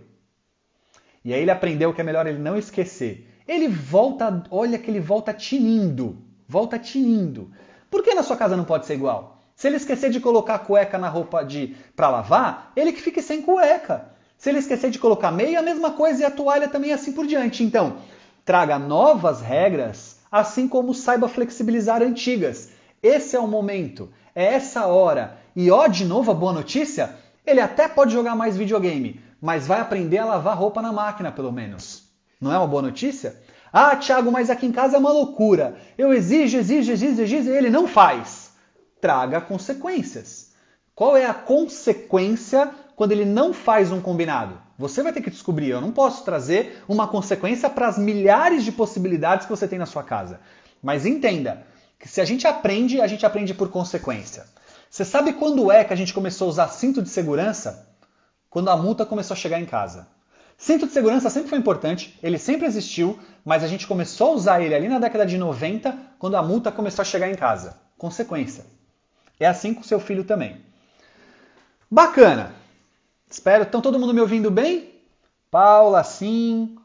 E aí ele aprendeu que é melhor ele não esquecer. Ele volta, olha que ele volta tinindo. Volta tinindo. Por que na sua casa não pode ser igual? Se ele esquecer de colocar a cueca na roupa para lavar, ele que fique sem cueca. Se ele esquecer de colocar meia, a mesma coisa, e a toalha também assim por diante. Então, traga novas regras, assim como saiba flexibilizar antigas. Esse é o momento, é essa hora. E ó, de novo a boa notícia, ele até pode jogar mais videogame, mas vai aprender a lavar roupa na máquina, pelo menos. Não é uma boa notícia? Ah, Thiago, mas aqui em casa é uma loucura. Eu exijo e ele não faz. Traga consequências. Qual é a consequência quando ele não faz um combinado? Você vai ter que descobrir. Eu não posso trazer uma consequência para as milhares de possibilidades que você tem na sua casa. Mas entenda que se a gente aprende por consequência. Você sabe quando é que a gente começou a usar cinto de segurança? Quando a multa começou a chegar em casa. Cinto de segurança sempre foi importante, ele sempre existiu, mas a gente começou a usar ele ali na década de 90, quando a multa começou a chegar em casa. Consequência. É assim com o seu filho também. Bacana. Espero. Estão todo mundo me ouvindo bem? Paula, sim.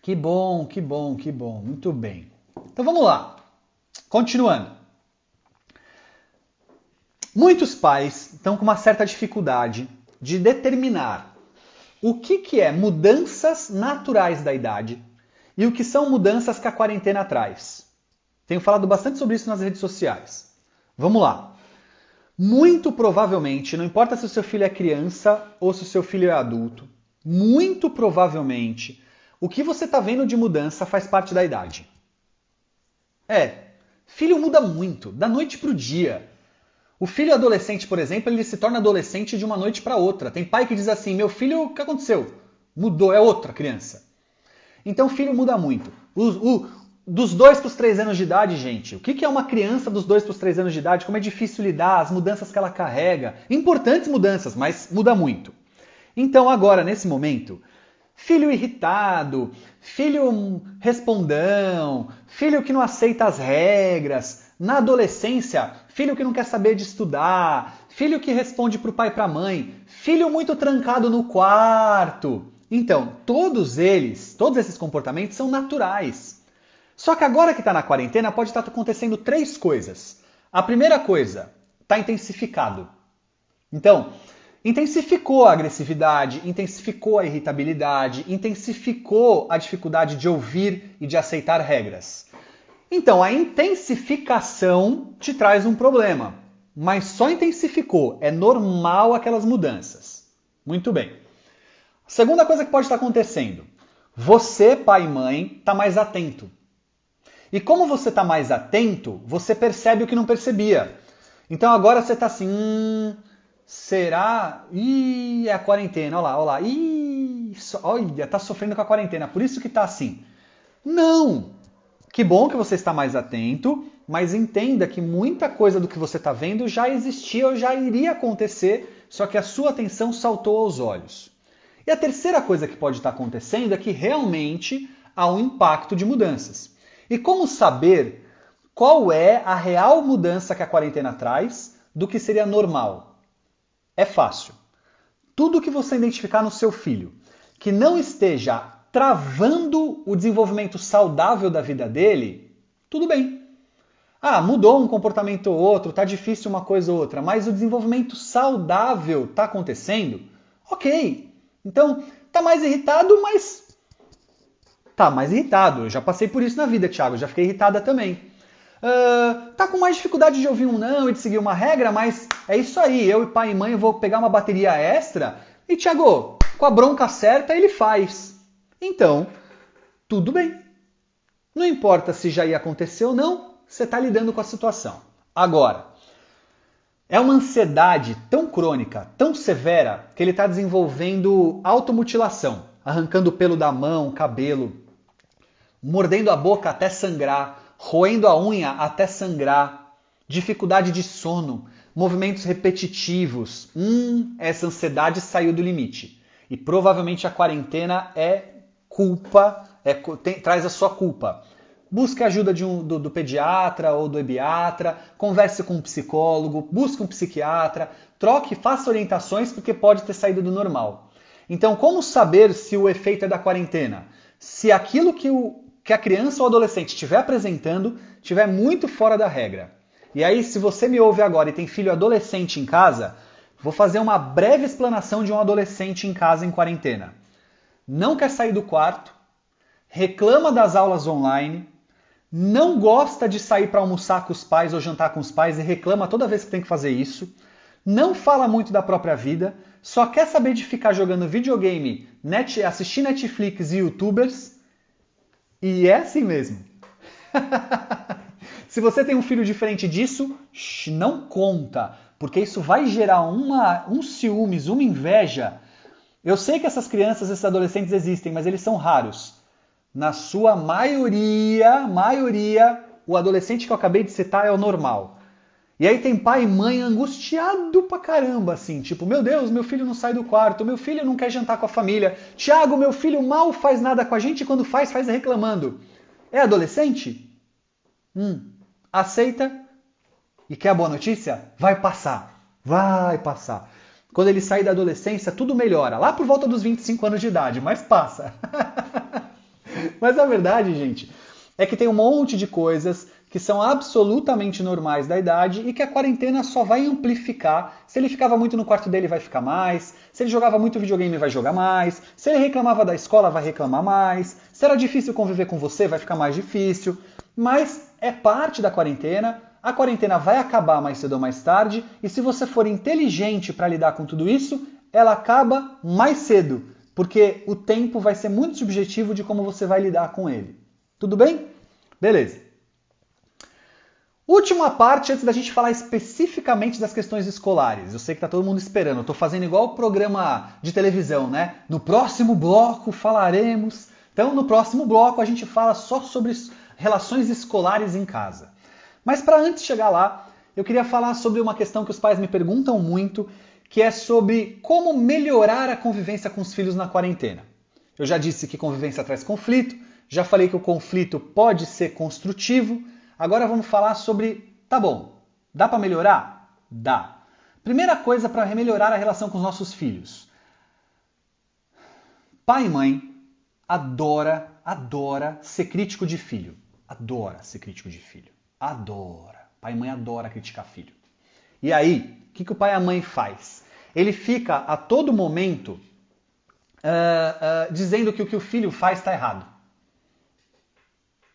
Que bom, que bom, que bom. Muito bem. Então vamos lá. Continuando. Muitos pais estão com uma certa dificuldade de determinar o que é mudanças naturais da idade e o que são mudanças que a quarentena traz. Tenho falado bastante sobre isso nas redes sociais. Vamos lá. Muito provavelmente, não importa se o seu filho é criança ou se o seu filho é adulto, muito provavelmente, o que você está vendo de mudança faz parte da idade. Filho muda muito, da noite para o dia. O filho adolescente, por exemplo, ele se torna adolescente de uma noite para outra. Tem pai que diz assim, meu filho, o que aconteceu? Mudou, é outra criança. Então, filho muda muito. Dos 2 para os 3 anos de idade, gente, o que é uma criança dos 2 para os 3 anos de idade? Como é difícil lidar, as mudanças que ela carrega. Importantes mudanças, mas muda muito. Então, agora, nesse momento, filho irritado, filho respondão, filho que não aceita as regras. Na adolescência, filho que não quer saber de estudar, filho que responde para o pai e para a mãe, filho muito trancado no quarto. Então, todos esses comportamentos são naturais. Só que agora que está na quarentena, pode estar acontecendo 3 coisas. A primeira coisa, está intensificado. Então, intensificou a agressividade, intensificou a irritabilidade, intensificou a dificuldade de ouvir e de aceitar regras. Então, a intensificação te traz um problema, mas só intensificou, é normal aquelas mudanças. Muito bem. A segunda coisa que pode estar acontecendo, você, pai e mãe, está mais atento. E como você está mais atento, você percebe o que não percebia. Então agora você está assim, será? Ih, é a quarentena, olha lá. Ih, olha, está sofrendo com a quarentena, por isso que está assim. Não! Que bom que você está mais atento, mas entenda que muita coisa do que você está vendo já existia ou já iria acontecer, só que a sua atenção saltou aos olhos. E a terceira coisa que pode estar acontecendo é que realmente há um impacto de mudanças. E como saber qual é a real mudança que a quarentena traz do que seria normal? É fácil. Tudo que você identificar no seu filho que não esteja travando o desenvolvimento saudável da vida dele, tudo bem. Ah, mudou um comportamento ou outro, tá difícil uma coisa ou outra, mas o desenvolvimento saudável tá acontecendo? Ok. Então, tá mais irritado, mas tá mais irritado. Eu já passei por isso na vida, Thiago, já fiquei irritada também. Tá com mais dificuldade de ouvir um não e de seguir uma regra, mas é isso aí, eu e pai e mãe vou pegar uma bateria extra e, Thiago, com a bronca certa ele faz. Então, tudo bem. Não importa se já ia acontecer ou não, você está lidando com a situação. Agora, é uma ansiedade tão crônica, tão severa, que ele está desenvolvendo automutilação, arrancando o pelo da mão, cabelo, mordendo a boca até sangrar, roendo a unha até sangrar, dificuldade de sono, movimentos repetitivos. Essa ansiedade saiu do limite. E provavelmente a quarentena traz a sua culpa. Busque a ajuda do pediatra ou do ebiatra, converse com um psicólogo, busque um psiquiatra, troque, faça orientações porque pode ter saído do normal. Então, como saber se o efeito é da quarentena? Se aquilo que a criança ou adolescente estiver apresentando estiver muito fora da regra. E aí, se você me ouve agora e tem filho adolescente em casa, vou fazer uma breve explanação de um adolescente em casa em quarentena. Não quer sair do quarto, reclama das aulas online, não gosta de sair para almoçar com os pais ou jantar com os pais e reclama toda vez que tem que fazer isso, não fala muito da própria vida, só quer saber de ficar jogando videogame, assistir Netflix e YouTubers, e é assim mesmo. Se você tem um filho diferente disso, não conta, porque isso vai gerar um ciúmes, uma inveja. Eu sei que essas crianças, esses adolescentes existem, mas eles são raros. Na sua maioria, o adolescente que eu acabei de citar é o normal. E aí tem pai e mãe angustiado pra caramba, assim, tipo, meu Deus, meu filho não sai do quarto, meu filho não quer jantar com a família, Thiago, meu filho mal faz nada com a gente e quando faz reclamando. É adolescente? Aceita? E quer a boa notícia? Vai passar. Quando ele sair da adolescência, tudo melhora. Lá por volta dos 25 anos de idade, mas passa. Mas a verdade, gente, é que tem um monte de coisas que são absolutamente normais da idade e que a quarentena só vai amplificar. Se ele ficava muito no quarto dele, vai ficar mais. Se ele jogava muito videogame, vai jogar mais. Se ele reclamava da escola, vai reclamar mais. Se era difícil conviver com você, vai ficar mais difícil. Mas é parte da quarentena. A quarentena vai acabar mais cedo ou mais tarde. E se você for inteligente para lidar com tudo isso, ela acaba mais cedo. Porque o tempo vai ser muito subjetivo de como você vai lidar com ele. Tudo bem? Beleza. Última parte, antes da gente falar especificamente das questões escolares. Eu sei que está todo mundo esperando. Eu estou fazendo igual o programa de televisão, né? No próximo bloco falaremos Então, no próximo bloco, a gente fala só sobre relações escolares em casa. Mas para antes de chegar lá, eu queria falar sobre uma questão que os pais me perguntam muito, que é sobre como melhorar a convivência com os filhos na quarentena. Eu já disse que convivência traz conflito, já falei que o conflito pode ser construtivo, agora vamos falar sobre, tá bom, dá para melhorar? Dá. Primeira coisa para melhorar a relação com os nossos filhos. Pai e mãe adora ser crítico de filho. Adora ser crítico de filho. Adora. Pai e mãe adora criticar filho. E aí, o que o pai e a mãe faz? Ele fica a todo momento dizendo que o que o filho faz está errado.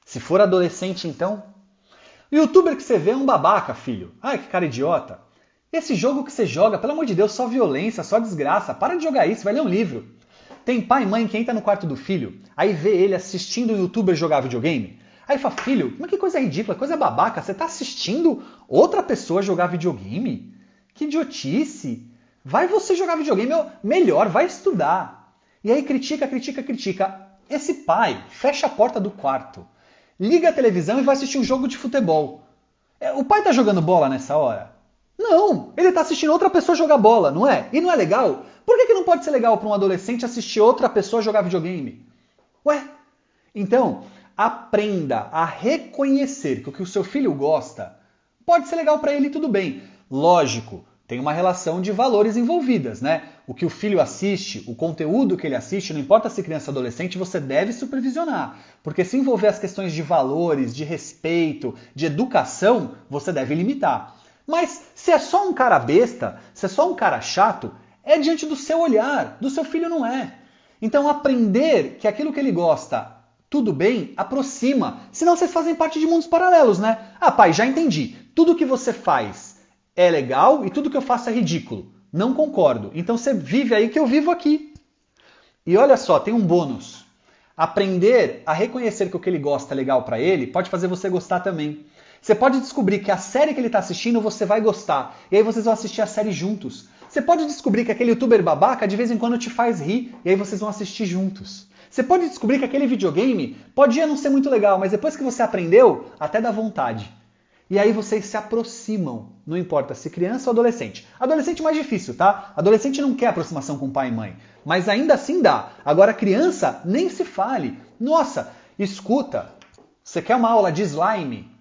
Se for adolescente, então... O youtuber que você vê é um babaca, filho. Ai, que cara idiota. Esse jogo que você joga, pelo amor de Deus, só violência, só desgraça. Para de jogar isso, vai ler um livro. Tem pai e mãe que entra no quarto do filho, aí vê ele assistindo um youtuber jogar videogame. Aí fala, filho, mas que coisa ridícula, coisa babaca, você tá assistindo outra pessoa jogar videogame? Que idiotice. Vai você jogar videogame, melhor, vai estudar. E aí critica. Esse pai fecha a porta do quarto, liga a televisão e vai assistir um jogo de futebol. O pai tá jogando bola nessa hora? Não, ele tá assistindo outra pessoa jogar bola, não é? E não é legal? Por que não pode ser legal para um adolescente assistir outra pessoa jogar videogame? Ué? Então, aprenda a reconhecer que o que o seu filho gosta pode ser legal para ele, tudo bem. Lógico, tem uma relação de valores envolvidas, né? O que o filho assiste, o conteúdo que ele assiste, não importa se criança ou adolescente, você deve supervisionar. Porque se envolver as questões de valores, de respeito, de educação, você deve limitar. Mas se é só um cara besta, se é só um cara chato, é diante do seu olhar, do seu filho não é. Então aprender que aquilo que ele gosta, tudo bem, aproxima. Senão vocês fazem parte de mundos paralelos, né? Ah, pai, já entendi. Tudo que você faz é legal e tudo que eu faço é ridículo. Não concordo. Então você vive aí que eu vivo aqui. E olha só, tem um bônus. Aprender a reconhecer que o que ele gosta é legal pra ele pode fazer você gostar também. Você pode descobrir que a série que ele está assistindo você vai gostar. E aí vocês vão assistir a série juntos. Você pode descobrir que aquele youtuber babaca de vez em quando te faz rir. E aí vocês vão assistir juntos. Você pode descobrir que aquele videogame podia não ser muito legal, mas depois que você aprendeu, até dá vontade. E aí vocês se aproximam. Não importa se criança ou adolescente. Adolescente é mais difícil, tá? Adolescente não quer aproximação com pai e mãe. Mas ainda assim dá. Agora criança, nem se fale. Nossa, escuta. Você quer uma aula de slime?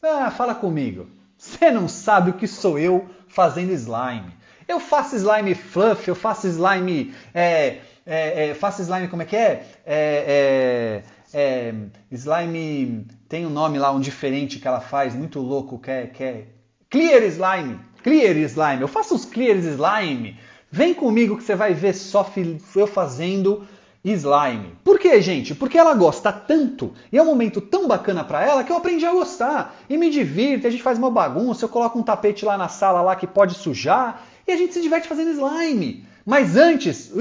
Ah, fala comigo. Você não sabe o que sou eu fazendo slime. Eu faço slime fluff, eu faço slime... faço slime, como é que é? Slime... Tem um nome lá, um diferente que ela faz, muito louco, que é... Clear slime. Clear slime. Eu faço os clear slime. Vem comigo que você vai ver só eu fazendo... slime. Por quê, gente? Porque ela gosta tanto e é um momento tão bacana pra ela que eu aprendi a gostar. E me divirto, a gente faz uma bagunça, eu coloco um tapete lá na sala lá que pode sujar e a gente se diverte fazendo slime. Mas antes,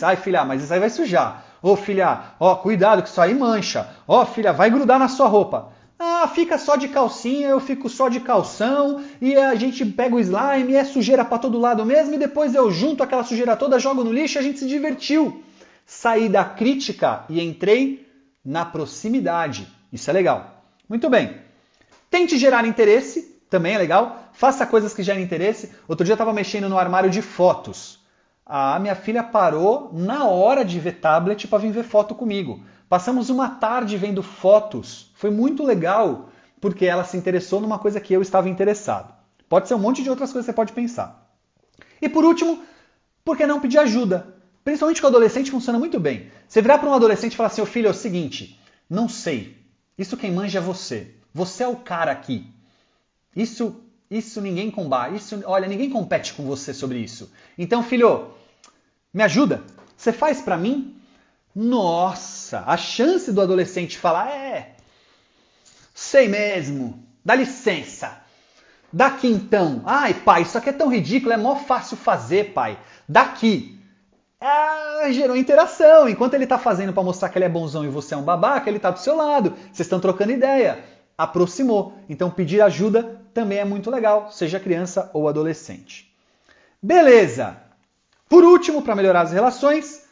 ai filha, mas isso aí vai sujar. Ô filha, ó, cuidado que isso aí mancha. Ó filha, vai grudar na sua roupa. Ah, fica só de calcinha, eu fico só de calção e a gente pega o slime e é sujeira pra todo lado mesmo e depois eu junto aquela sujeira toda, jogo no lixo e a gente se divertiu. Saí da crítica e entrei na proximidade. Isso é legal. Muito bem. Tente gerar interesse, também é legal. Faça coisas que gerem interesse. Outro dia eu estava mexendo no armário de fotos. A minha filha parou na hora de ver tablet para vir ver foto comigo. Passamos uma tarde vendo fotos. Foi muito legal, porque ela se interessou numa coisa que eu estava interessado. Pode ser um monte de outras coisas que você pode pensar. E por último, por que não pedir ajuda? Principalmente com o adolescente funciona muito bem. Você virar para um adolescente e falar assim, ô filho, é o seguinte, não sei, isso quem manja é você. Você é o cara aqui. Isso ninguém combate, olha, ninguém compete com você sobre isso. Então, filho, me ajuda. Você faz para mim? Nossa, a chance do adolescente falar, sei mesmo, dá licença. Daqui então. Ai, pai, isso aqui é tão ridículo, é mó fácil fazer, pai. Daqui. Gerou interação. Enquanto ele está fazendo para mostrar que ele é bonzão e você é um babaca, ele está do seu lado. Vocês estão trocando ideia. Aproximou. Então pedir ajuda também é muito legal, seja criança ou adolescente. Beleza. Por último, para melhorar as relações,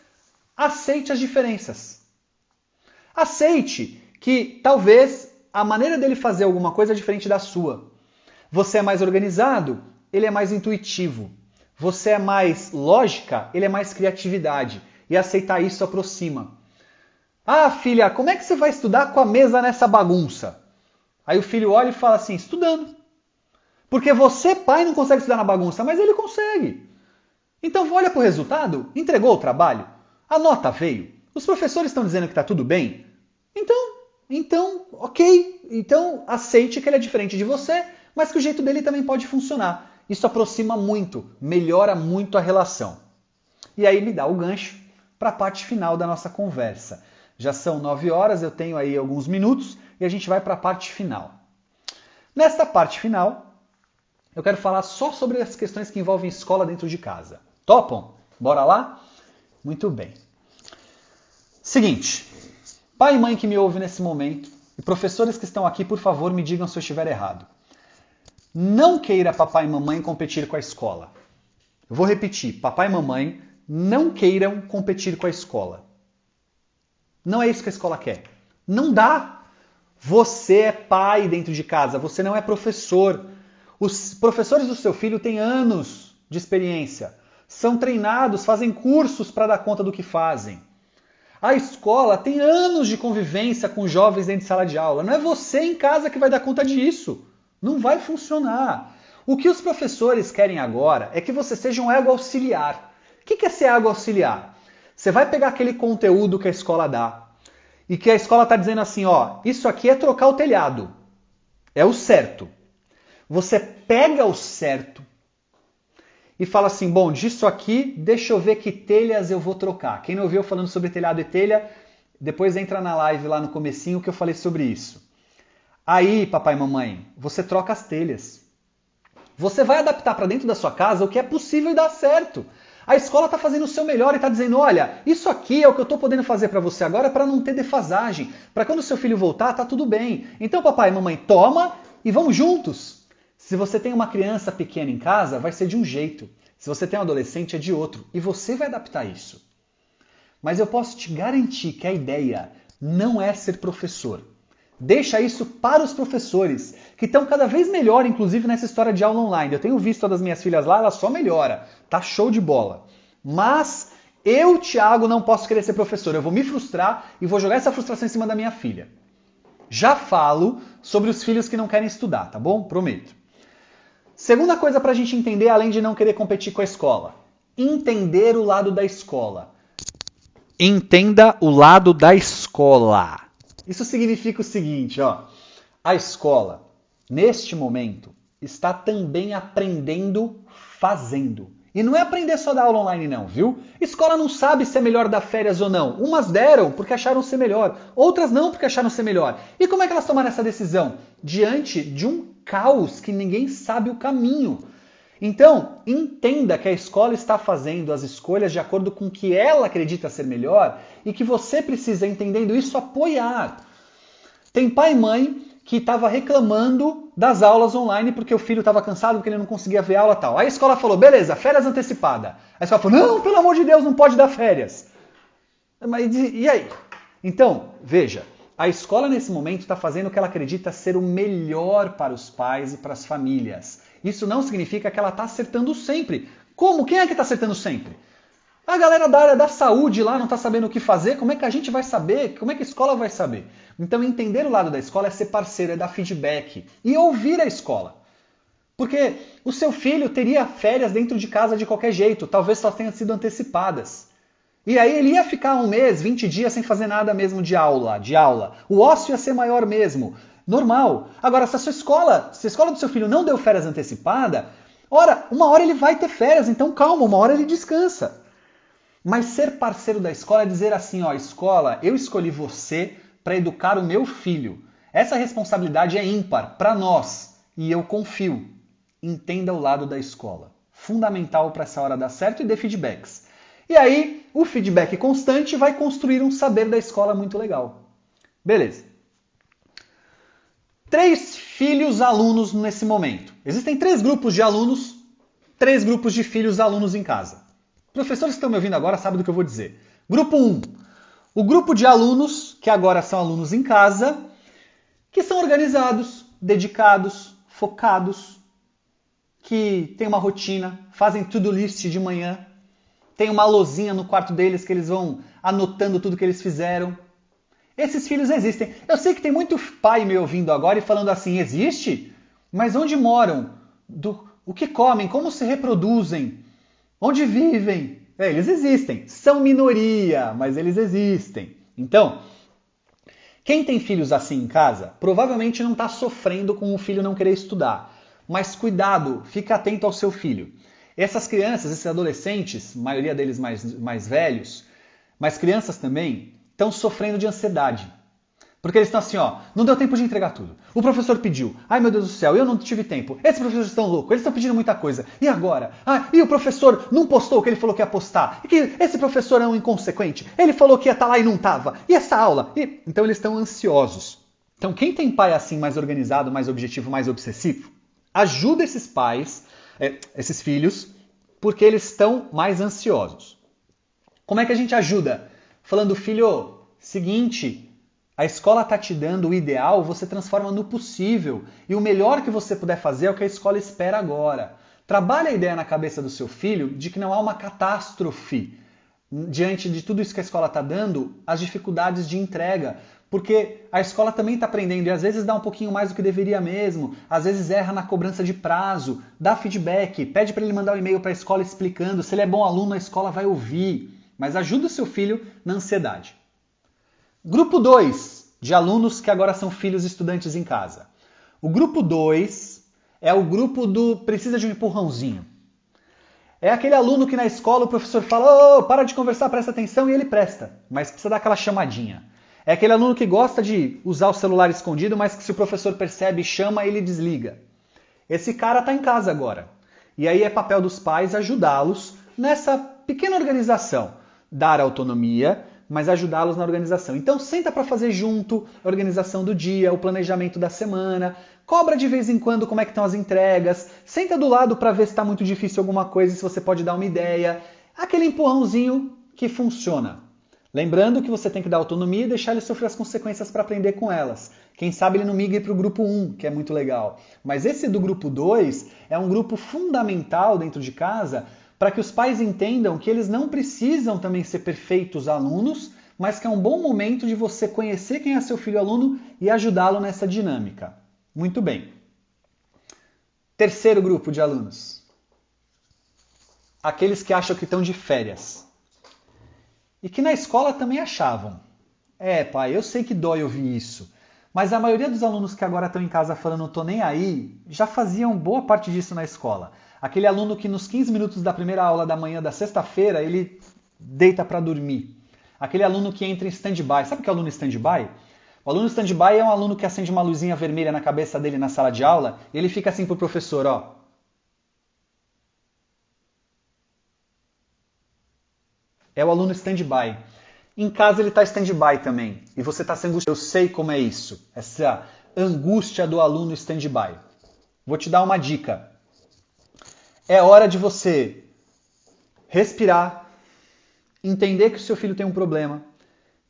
aceite as diferenças. Aceite que talvez a maneira dele fazer alguma coisa é diferente da sua. Você é mais organizado, ele é mais intuitivo. Você é mais lógica, ele é mais criatividade. E aceitar isso aproxima. Ah, filha, como é que você vai estudar com a mesa nessa bagunça? Aí o filho olha e fala assim, estudando. Porque você, pai, não consegue estudar na bagunça, mas ele consegue. Então olha para o resultado, entregou o trabalho, a nota veio, os professores estão dizendo que está tudo bem. Então, ok, então aceite que ele é diferente de você, mas que o jeito dele também pode funcionar. Isso aproxima muito, melhora muito a relação. E aí me dá o gancho para a parte final da nossa conversa. Já são 9 horas, eu tenho aí alguns minutos e a gente vai para a parte final. Nesta parte final, eu quero falar só sobre as questões que envolvem escola dentro de casa. Topam? Bora lá? Muito bem. Seguinte, pai e mãe que me ouvem nesse momento, e professores que estão aqui, por favor, me digam se eu estiver errado. Não queira papai e mamãe competir com a escola. Eu vou repetir, papai e mamãe não queiram competir com a escola. Não é isso que a escola quer. Não dá. Você é pai dentro de casa, você não é professor. Os professores do seu filho têm anos de experiência. São treinados, fazem cursos para dar conta do que fazem. A escola tem anos de convivência com jovens dentro de sala de aula. Não é você em casa que vai dar conta disso. Não vai funcionar. O que os professores querem agora é que você seja um ego auxiliar. O que é ser ego auxiliar? Você vai pegar aquele conteúdo que a escola dá e que a escola está dizendo assim, ó, isso aqui é trocar o telhado. É o certo. Você pega o certo e fala assim, bom, disso aqui, deixa eu ver que telhas eu vou trocar. Quem não ouviu falando sobre telhado e telha, depois entra na live lá no comecinho que eu falei sobre isso. Aí, papai e mamãe, você troca as telhas. Você vai adaptar para dentro da sua casa o que é possível e dá certo. A escola está fazendo o seu melhor e está dizendo, olha, isso aqui é o que eu estou podendo fazer para você agora para não ter defasagem. Para quando o seu filho voltar, tá tudo bem. Então, papai e mamãe, toma e vamos juntos. Se você tem uma criança pequena em casa, vai ser de um jeito. Se você tem um adolescente, é de outro. E você vai adaptar isso. Mas eu posso te garantir que a ideia não é ser professor. Deixa isso para os professores, que estão cada vez melhor, inclusive nessa história de aula online. Eu tenho visto a das minhas filhas lá, ela só melhora. Tá show de bola. Mas eu, Thiago, não posso querer ser professor. Eu vou me frustrar e vou jogar essa frustração em cima da minha filha. Já falo sobre os filhos que não querem estudar, tá bom? Prometo. Segunda coisa para a gente entender, além de não querer competir com a escola. Entender o lado da escola. Entenda o lado da escola. Isso significa o seguinte, ó. A escola, neste momento, está também aprendendo fazendo. E não é aprender só da aula online não, viu? Escola não sabe se é melhor dar férias ou não. Umas deram porque acharam ser melhor, outras não porque acharam ser melhor. E como é que elas tomaram essa decisão? Diante de um caos que ninguém sabe o caminho. Então, entenda que a escola está fazendo as escolhas de acordo com o que ela acredita ser melhor e que você precisa, entendendo isso, apoiar. Tem pai e mãe que estava reclamando das aulas online porque o filho estava cansado, porque ele não conseguia ver aula e tal. Aí a escola falou, beleza, férias antecipadas. Aí a escola falou, não, pelo amor de Deus, não pode dar férias. Mas e aí? Então, veja, a escola nesse momento está fazendo o que ela acredita ser o melhor para os pais e para as famílias. Isso não significa que ela está acertando sempre. Como? Quem é que está acertando sempre? A galera da área da saúde lá não está sabendo o que fazer, como é que a gente vai saber? Como é que a escola vai saber? Então entender o lado da escola é ser parceiro, é dar feedback e ouvir a escola. Porque o seu filho teria férias dentro de casa de qualquer jeito, talvez só tenham sido antecipadas. E aí ele ia ficar 1 mês, 20 dias sem fazer nada mesmo de aula. O ócio ia ser maior mesmo. Normal. Agora, se a escola do seu filho não deu férias antecipada, uma hora ele vai ter férias, então calma, uma hora ele descansa. Mas ser parceiro da escola é dizer assim, ó, escola, eu escolhi você para educar o meu filho. Essa responsabilidade é ímpar para nós e eu confio. Entenda o lado da escola. Fundamental para essa hora dar certo e dê feedbacks. E aí, o feedback constante vai construir um saber da escola muito legal. Beleza. 3 filhos alunos nesse momento. Existem 3 grupos de alunos, 3 grupos de filhos alunos em casa. Professores que estão me ouvindo agora sabem do que eu vou dizer. Grupo 1. O grupo de alunos, que agora são alunos em casa, que são organizados, dedicados, focados, que têm uma rotina, fazem to-do list de manhã, tem uma lousinha no quarto deles que eles vão anotando tudo que eles fizeram. Esses filhos existem. Eu sei que tem muito pai me ouvindo agora e falando assim, existe? Mas onde moram? O que comem? Como se reproduzem? Onde vivem? Eles existem. São minoria, mas eles existem. Então, quem tem filhos assim em casa, provavelmente não está sofrendo com o filho não querer estudar. Mas cuidado, fica atento ao seu filho. Essas crianças, esses adolescentes, a maioria deles mais velhos, mas crianças também, estão sofrendo de ansiedade. Porque eles estão assim, ó, não deu tempo de entregar tudo. O professor pediu. Ai, meu Deus do céu, eu não tive tempo. Esses professores estão loucos, eles estão pedindo muita coisa. E agora? Ah, e o professor não postou o que ele falou que ia postar. E que esse professor é um inconsequente. Ele falou que ia estar lá e não estava. E essa aula? Então eles estão ansiosos. Então quem tem pai assim mais organizado, mais objetivo, mais obsessivo, ajuda esses pais, esses filhos, porque eles estão mais ansiosos. Como é que a gente ajuda? Falando, filho, seguinte... A escola está te dando o ideal, você transforma no possível. E o melhor que você puder fazer é o que a escola espera agora. Trabalhe a ideia na cabeça do seu filho de que não há uma catástrofe diante de tudo isso que a escola está dando, as dificuldades de entrega. Porque a escola também está aprendendo e às vezes dá um pouquinho mais do que deveria mesmo. Às vezes erra na cobrança de prazo, dá feedback, pede para ele mandar um e-mail para a escola explicando. Se ele é bom aluno, a escola vai ouvir. Mas ajuda o seu filho na ansiedade. Grupo 2 de alunos que agora são filhos estudantes em casa. O grupo 2 é o grupo do precisa de um empurrãozinho. É aquele aluno que na escola o professor fala, para de conversar, presta atenção, e ele presta, mas precisa dar aquela chamadinha. É aquele aluno que gosta de usar o celular escondido, mas que se o professor percebe, chama, ele desliga. Esse cara está em casa agora. E aí é papel dos pais ajudá-los nessa pequena organização, dar autonomia, mas ajudá-los na organização. Então senta para fazer junto a organização do dia, o planejamento da semana, cobra de vez em quando como é que estão as entregas, senta do lado para ver se está muito difícil alguma coisa, se você pode dar uma ideia, aquele empurrãozinho que funciona. Lembrando que você tem que dar autonomia e deixar ele sofrer as consequências para aprender com elas. Quem sabe ele não migre para o grupo 1, que é muito legal. Mas esse do grupo 2 é um grupo fundamental dentro de casa para que os pais entendam que eles não precisam também ser perfeitos alunos, mas que é um bom momento de você conhecer quem é seu filho aluno e ajudá-lo nessa dinâmica. Muito bem. Terceiro grupo de alunos. Aqueles que acham que estão de férias. E que na escola também achavam. Pai, eu sei que dói ouvir isso, mas a maioria dos alunos que agora estão em casa falando não tô nem aí, já faziam boa parte disso na escola. Aquele aluno que nos 15 minutos da primeira aula da manhã da sexta-feira, ele deita para dormir. Aquele aluno que entra em stand-by. Sabe o que é aluno stand-by? O aluno stand-by é um aluno que acende uma luzinha vermelha na cabeça dele na sala de aula e ele fica assim pro professor, ó. É o aluno stand-by. Em casa ele está stand-by também. E você está se angustiando. Eu sei como é isso. Essa angústia do aluno stand-by. Vou te dar uma dica. É hora de você respirar, entender que o seu filho tem um problema,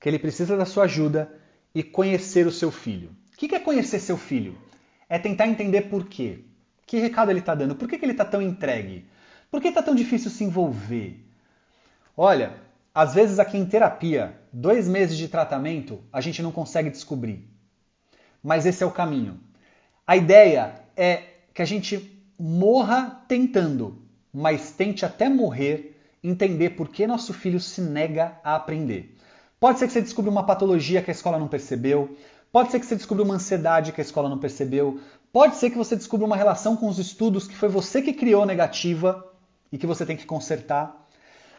que ele precisa da sua ajuda e conhecer o seu filho. O que é conhecer seu filho? É tentar entender por quê. Que recado ele está dando? Por que ele está tão entregue? Por que está tão difícil se envolver? Olha, às vezes aqui em terapia, 2 meses de tratamento, a gente não consegue descobrir. Mas esse é o caminho. A ideia é que a gente morra tentando, mas tente até morrer entender por que nosso filho se nega a aprender. Pode ser que você descubra uma patologia que a escola não percebeu, pode ser que você descubra uma ansiedade que a escola não percebeu, pode ser que você descubra uma relação com os estudos que foi você que criou negativa e que você tem que consertar.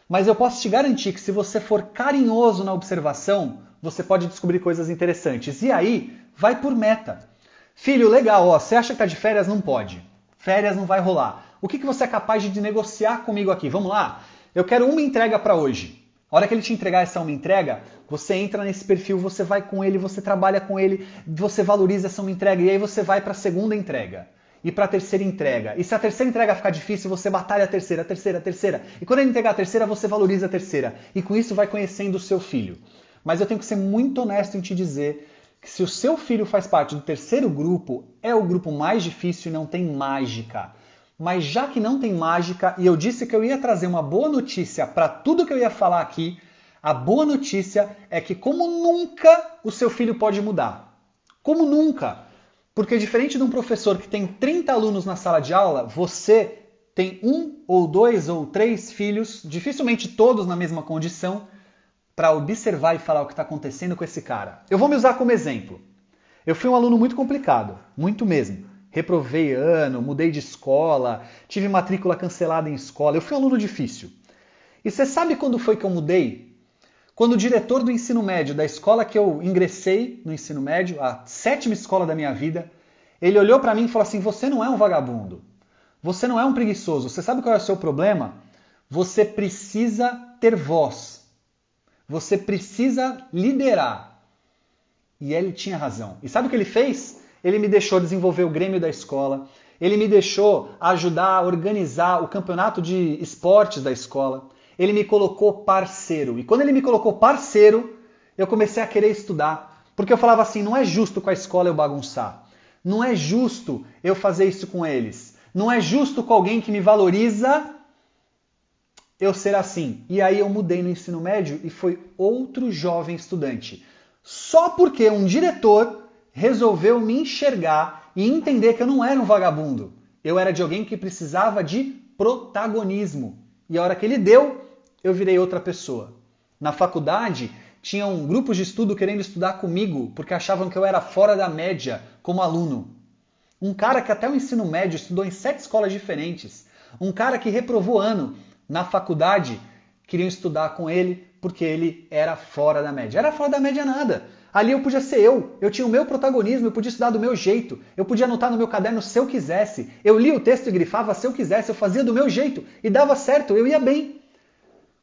Mas eu posso te garantir que se você for carinhoso na observação, você pode descobrir coisas interessantes. E aí, vai por meta. Filho, legal, você acha que está de férias? Não pode. Férias não vai rolar. O que você é capaz de negociar comigo aqui? Vamos lá? Eu quero uma entrega para hoje. A hora que ele te entregar essa uma entrega, você entra nesse perfil, você vai com ele, você trabalha com ele, você valoriza essa uma entrega e aí você vai para a segunda entrega e para a terceira entrega. E se a terceira entrega ficar difícil, você batalha a terceira. E quando ele entregar a terceira, você valoriza a terceira. E com isso vai conhecendo o seu filho. Mas eu tenho que ser muito honesto em te dizer que se o seu filho faz parte do terceiro grupo, é o grupo mais difícil e não tem mágica. Mas já que não tem mágica, e eu disse que eu ia trazer uma boa notícia para tudo que eu ia falar aqui, a boa notícia é que como nunca o seu filho pode mudar. Como nunca. Porque diferente de um professor que tem 30 alunos na sala de aula, você tem 1 ou 2 ou 3 filhos, dificilmente todos na mesma condição, para observar e falar o que está acontecendo com esse cara. Eu vou me usar como exemplo. Eu fui um aluno muito complicado, muito mesmo. Reprovei ano, mudei de escola, tive matrícula cancelada em escola. Eu fui um aluno difícil. E você sabe quando foi que eu mudei? Quando o diretor do ensino médio, da escola que eu ingressei no ensino médio, a 7ª escola da minha vida, ele olhou para mim e falou assim: você não é um vagabundo, você não é um preguiçoso, você sabe qual é o seu problema? Você precisa ter voz. Você precisa liderar. E ele tinha razão. E sabe o que ele fez? Ele me deixou desenvolver o Grêmio da escola. Ele me deixou ajudar a organizar o campeonato de esportes da escola. Ele me colocou parceiro. E quando ele me colocou parceiro, eu comecei a querer estudar. Porque eu falava assim, não é justo com a escola eu bagunçar. Não é justo eu fazer isso com eles. Não é justo com alguém que me valoriza eu ser assim. E aí eu mudei no ensino médio e foi outro jovem estudante. Só porque um diretor resolveu me enxergar e entender que eu não era um vagabundo. Eu era de alguém que precisava de protagonismo. E a hora que ele deu, eu virei outra pessoa. Na faculdade, tinham grupos de estudo querendo estudar comigo porque achavam que eu era fora da média como aluno. Um cara que até o ensino médio estudou em 7 escolas diferentes. Um cara que reprovou ano. Na faculdade, queriam estudar com ele porque ele era fora da média. Era fora da média nada. Ali eu podia ser eu tinha o meu protagonismo, eu podia estudar do meu jeito, eu podia anotar no meu caderno se eu quisesse, eu lia o texto e grifava se eu quisesse, eu fazia do meu jeito e dava certo, eu ia bem.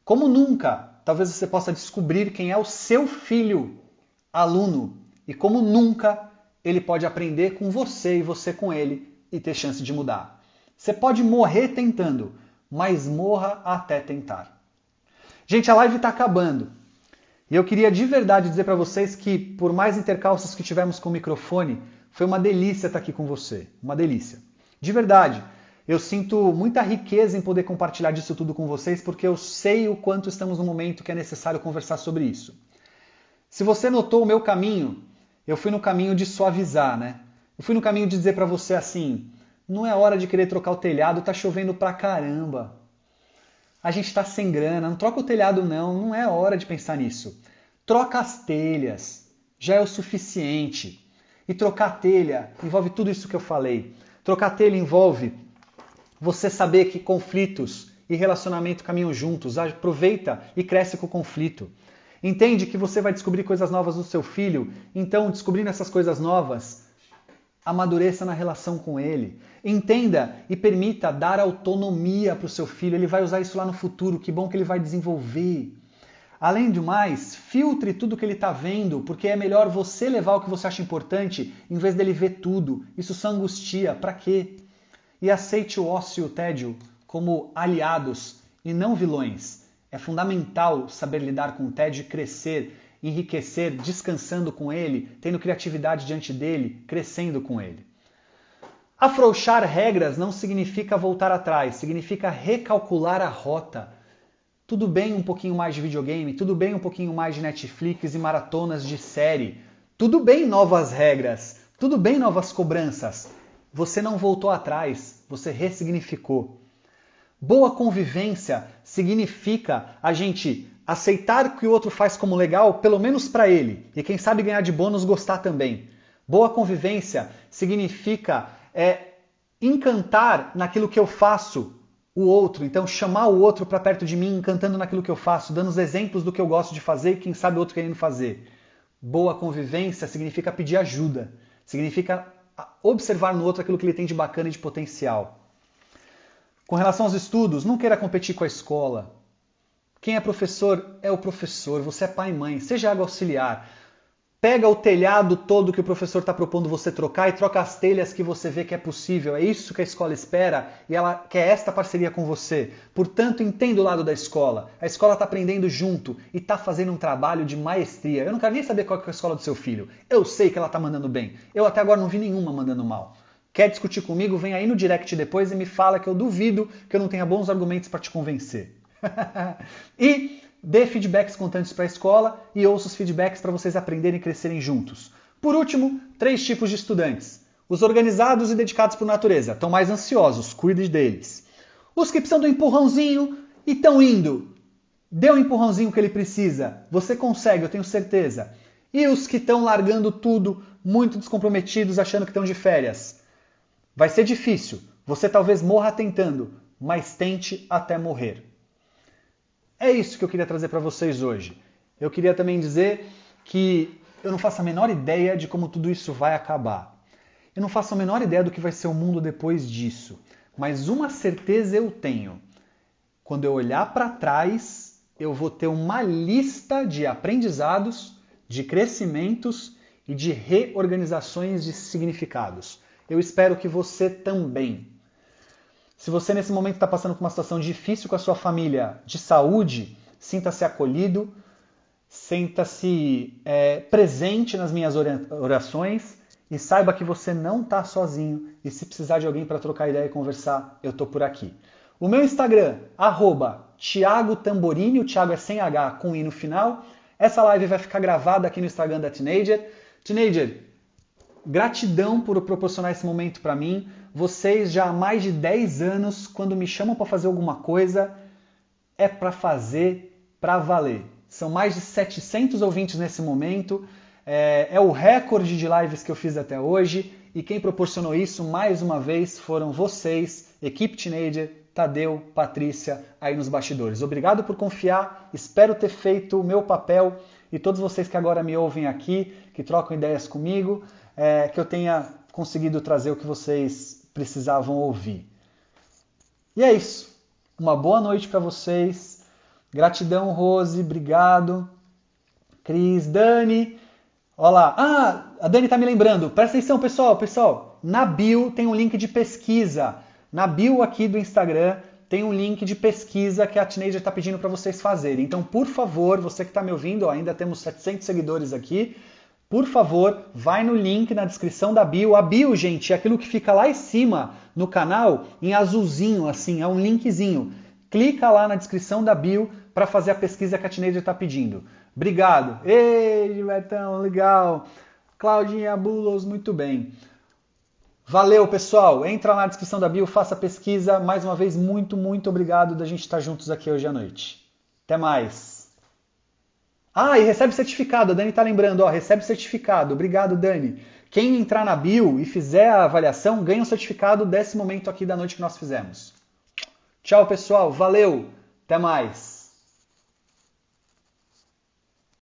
Como nunca, talvez você possa descobrir quem é o seu filho, aluno, e como nunca ele pode aprender com você e você com ele e ter chance de mudar. Você pode morrer tentando, mas morra até tentar. Gente, a live está acabando. E eu queria de verdade dizer para vocês que, por mais intercalços que tivemos com o microfone, foi uma delícia estar aqui com você. Uma delícia. De verdade, eu sinto muita riqueza em poder compartilhar disso tudo com vocês, porque eu sei o quanto estamos no momento que é necessário conversar sobre isso. Se você notou o meu caminho, eu fui no caminho de suavizar, né? Eu fui no caminho de dizer para você assim, não é hora de querer trocar o telhado, tá chovendo pra caramba. A gente tá sem grana, não troca o telhado não é hora de pensar nisso. Troca as telhas, já é o suficiente. E trocar telha envolve tudo isso que eu falei. Trocar telha envolve você saber que conflitos e relacionamento caminham juntos. Aproveita e cresce com o conflito. Entende que você vai descobrir coisas novas do seu filho, então descobrindo essas coisas novas, amadureça na relação com ele. Entenda e permita dar autonomia para o seu filho. Ele vai usar isso lá no futuro. Que bom que ele vai desenvolver. Além do mais, filtre tudo que ele está vendo, porque é melhor você levar o que você acha importante em vez dele ver tudo. Isso só angustia. Para quê? E aceite o ócio e o tédio como aliados e não vilões. É fundamental saber lidar com o tédio e crescer, enriquecer, descansando com ele, tendo criatividade diante dele, crescendo com ele. Afrouxar regras não significa voltar atrás, significa recalcular a rota. Tudo bem um pouquinho mais de videogame, tudo bem um pouquinho mais de Netflix e maratonas de série, tudo bem novas regras, tudo bem novas cobranças. Você não voltou atrás, você ressignificou. Boa convivência significa a gente aceitar o que o outro faz como legal, pelo menos para ele, e quem sabe ganhar de bônus gostar também. Boa convivência significa encantar naquilo que eu faço o outro, então chamar o outro para perto de mim, encantando naquilo que eu faço, dando os exemplos do que eu gosto de fazer e quem sabe o outro querendo fazer. Boa convivência significa pedir ajuda, significa observar no outro aquilo que ele tem de bacana e de potencial. Com relação aos estudos, não queira competir com a escola. Quem é professor é o professor, você é pai e mãe, seja água auxiliar. Pega o telhado todo que o professor está propondo você trocar e troca as telhas que você vê que é possível. É isso que a escola espera e ela quer esta parceria com você. Portanto, entenda o lado da escola. A escola está aprendendo junto e está fazendo um trabalho de maestria. Eu não quero nem saber qual é a escola do seu filho. Eu sei que ela está mandando bem. Eu até agora não vi nenhuma mandando mal. Quer discutir comigo? Vem aí no direct depois e me fala que eu duvido que eu não tenha bons argumentos para te convencer. E dê feedbacks constantes para a escola e ouça os feedbacks para vocês aprenderem e crescerem juntos. Por último, 3 tipos de estudantes. Os organizados e dedicados por natureza, estão mais ansiosos, cuide deles. Os que precisam do empurrãozinho e estão indo. Dê o empurrãozinho que ele precisa, você consegue, eu tenho certeza. E os que estão largando tudo, muito descomprometidos, achando que estão de férias. Vai ser difícil, você talvez morra tentando, mas tente até morrer. É isso que eu queria trazer para vocês hoje. Eu queria também dizer que eu não faço a menor ideia de como tudo isso vai acabar. Eu não faço a menor ideia do que vai ser o mundo depois disso. Mas uma certeza eu tenho. Quando eu olhar para trás, eu vou ter uma lista de aprendizados, de crescimentos e de reorganizações de significados. Eu espero que você também. Se você nesse momento está passando por uma situação difícil com a sua família de saúde, sinta-se acolhido, sinta-se presente nas minhas orações e saiba que você não está sozinho e se precisar de alguém para trocar ideia e conversar, eu estou por aqui. O meu Instagram, @Thiago Tamborini, o Thiago é sem H com I no final. Essa live vai ficar gravada aqui no Instagram da Teenager. Teenager, gratidão por proporcionar esse momento para mim. Vocês já há mais de 10 anos, quando me chamam para fazer alguma coisa, é para fazer para valer. São mais de 700 ouvintes nesse momento. É o recorde de lives que eu fiz até hoje. E quem proporcionou isso, mais uma vez, foram vocês, equipe Teenager, Tadeu, Patrícia, aí nos bastidores. Obrigado por confiar. Espero ter feito o meu papel. E todos vocês que agora me ouvem aqui, que trocam ideias comigo, que eu tenha conseguido trazer o que vocês precisavam ouvir. E é isso. Uma boa noite para vocês. Gratidão, Rose. Obrigado. Cris, Dani. Olha lá. Ah, a Dani tá me lembrando. Presta atenção, pessoal. Na bio tem um link de pesquisa. Na bio aqui do Instagram tem um link de pesquisa que a Teenager está pedindo para vocês fazerem. Então, por favor, você que está me ouvindo, ainda temos 700 seguidores aqui, por favor, vai no link na descrição da bio. A bio, gente, é aquilo que fica lá em cima no canal, em azulzinho, assim, é um linkzinho. Clica lá na descrição da bio para fazer a pesquisa que a Teenager está pedindo. Obrigado. Ei, Gilbertão, legal. Claudinha Bulos, muito bem. Valeu, pessoal. Entra lá na descrição da bio, faça a pesquisa. Mais uma vez, muito, muito obrigado da gente estar juntos aqui hoje à noite. Até mais. Ah, e recebe certificado, a Dani tá lembrando, recebe certificado. Obrigado, Dani. Quem entrar na bio e fizer a avaliação, ganha um certificado desse momento aqui da noite que nós fizemos. Tchau, pessoal. Valeu. Até mais.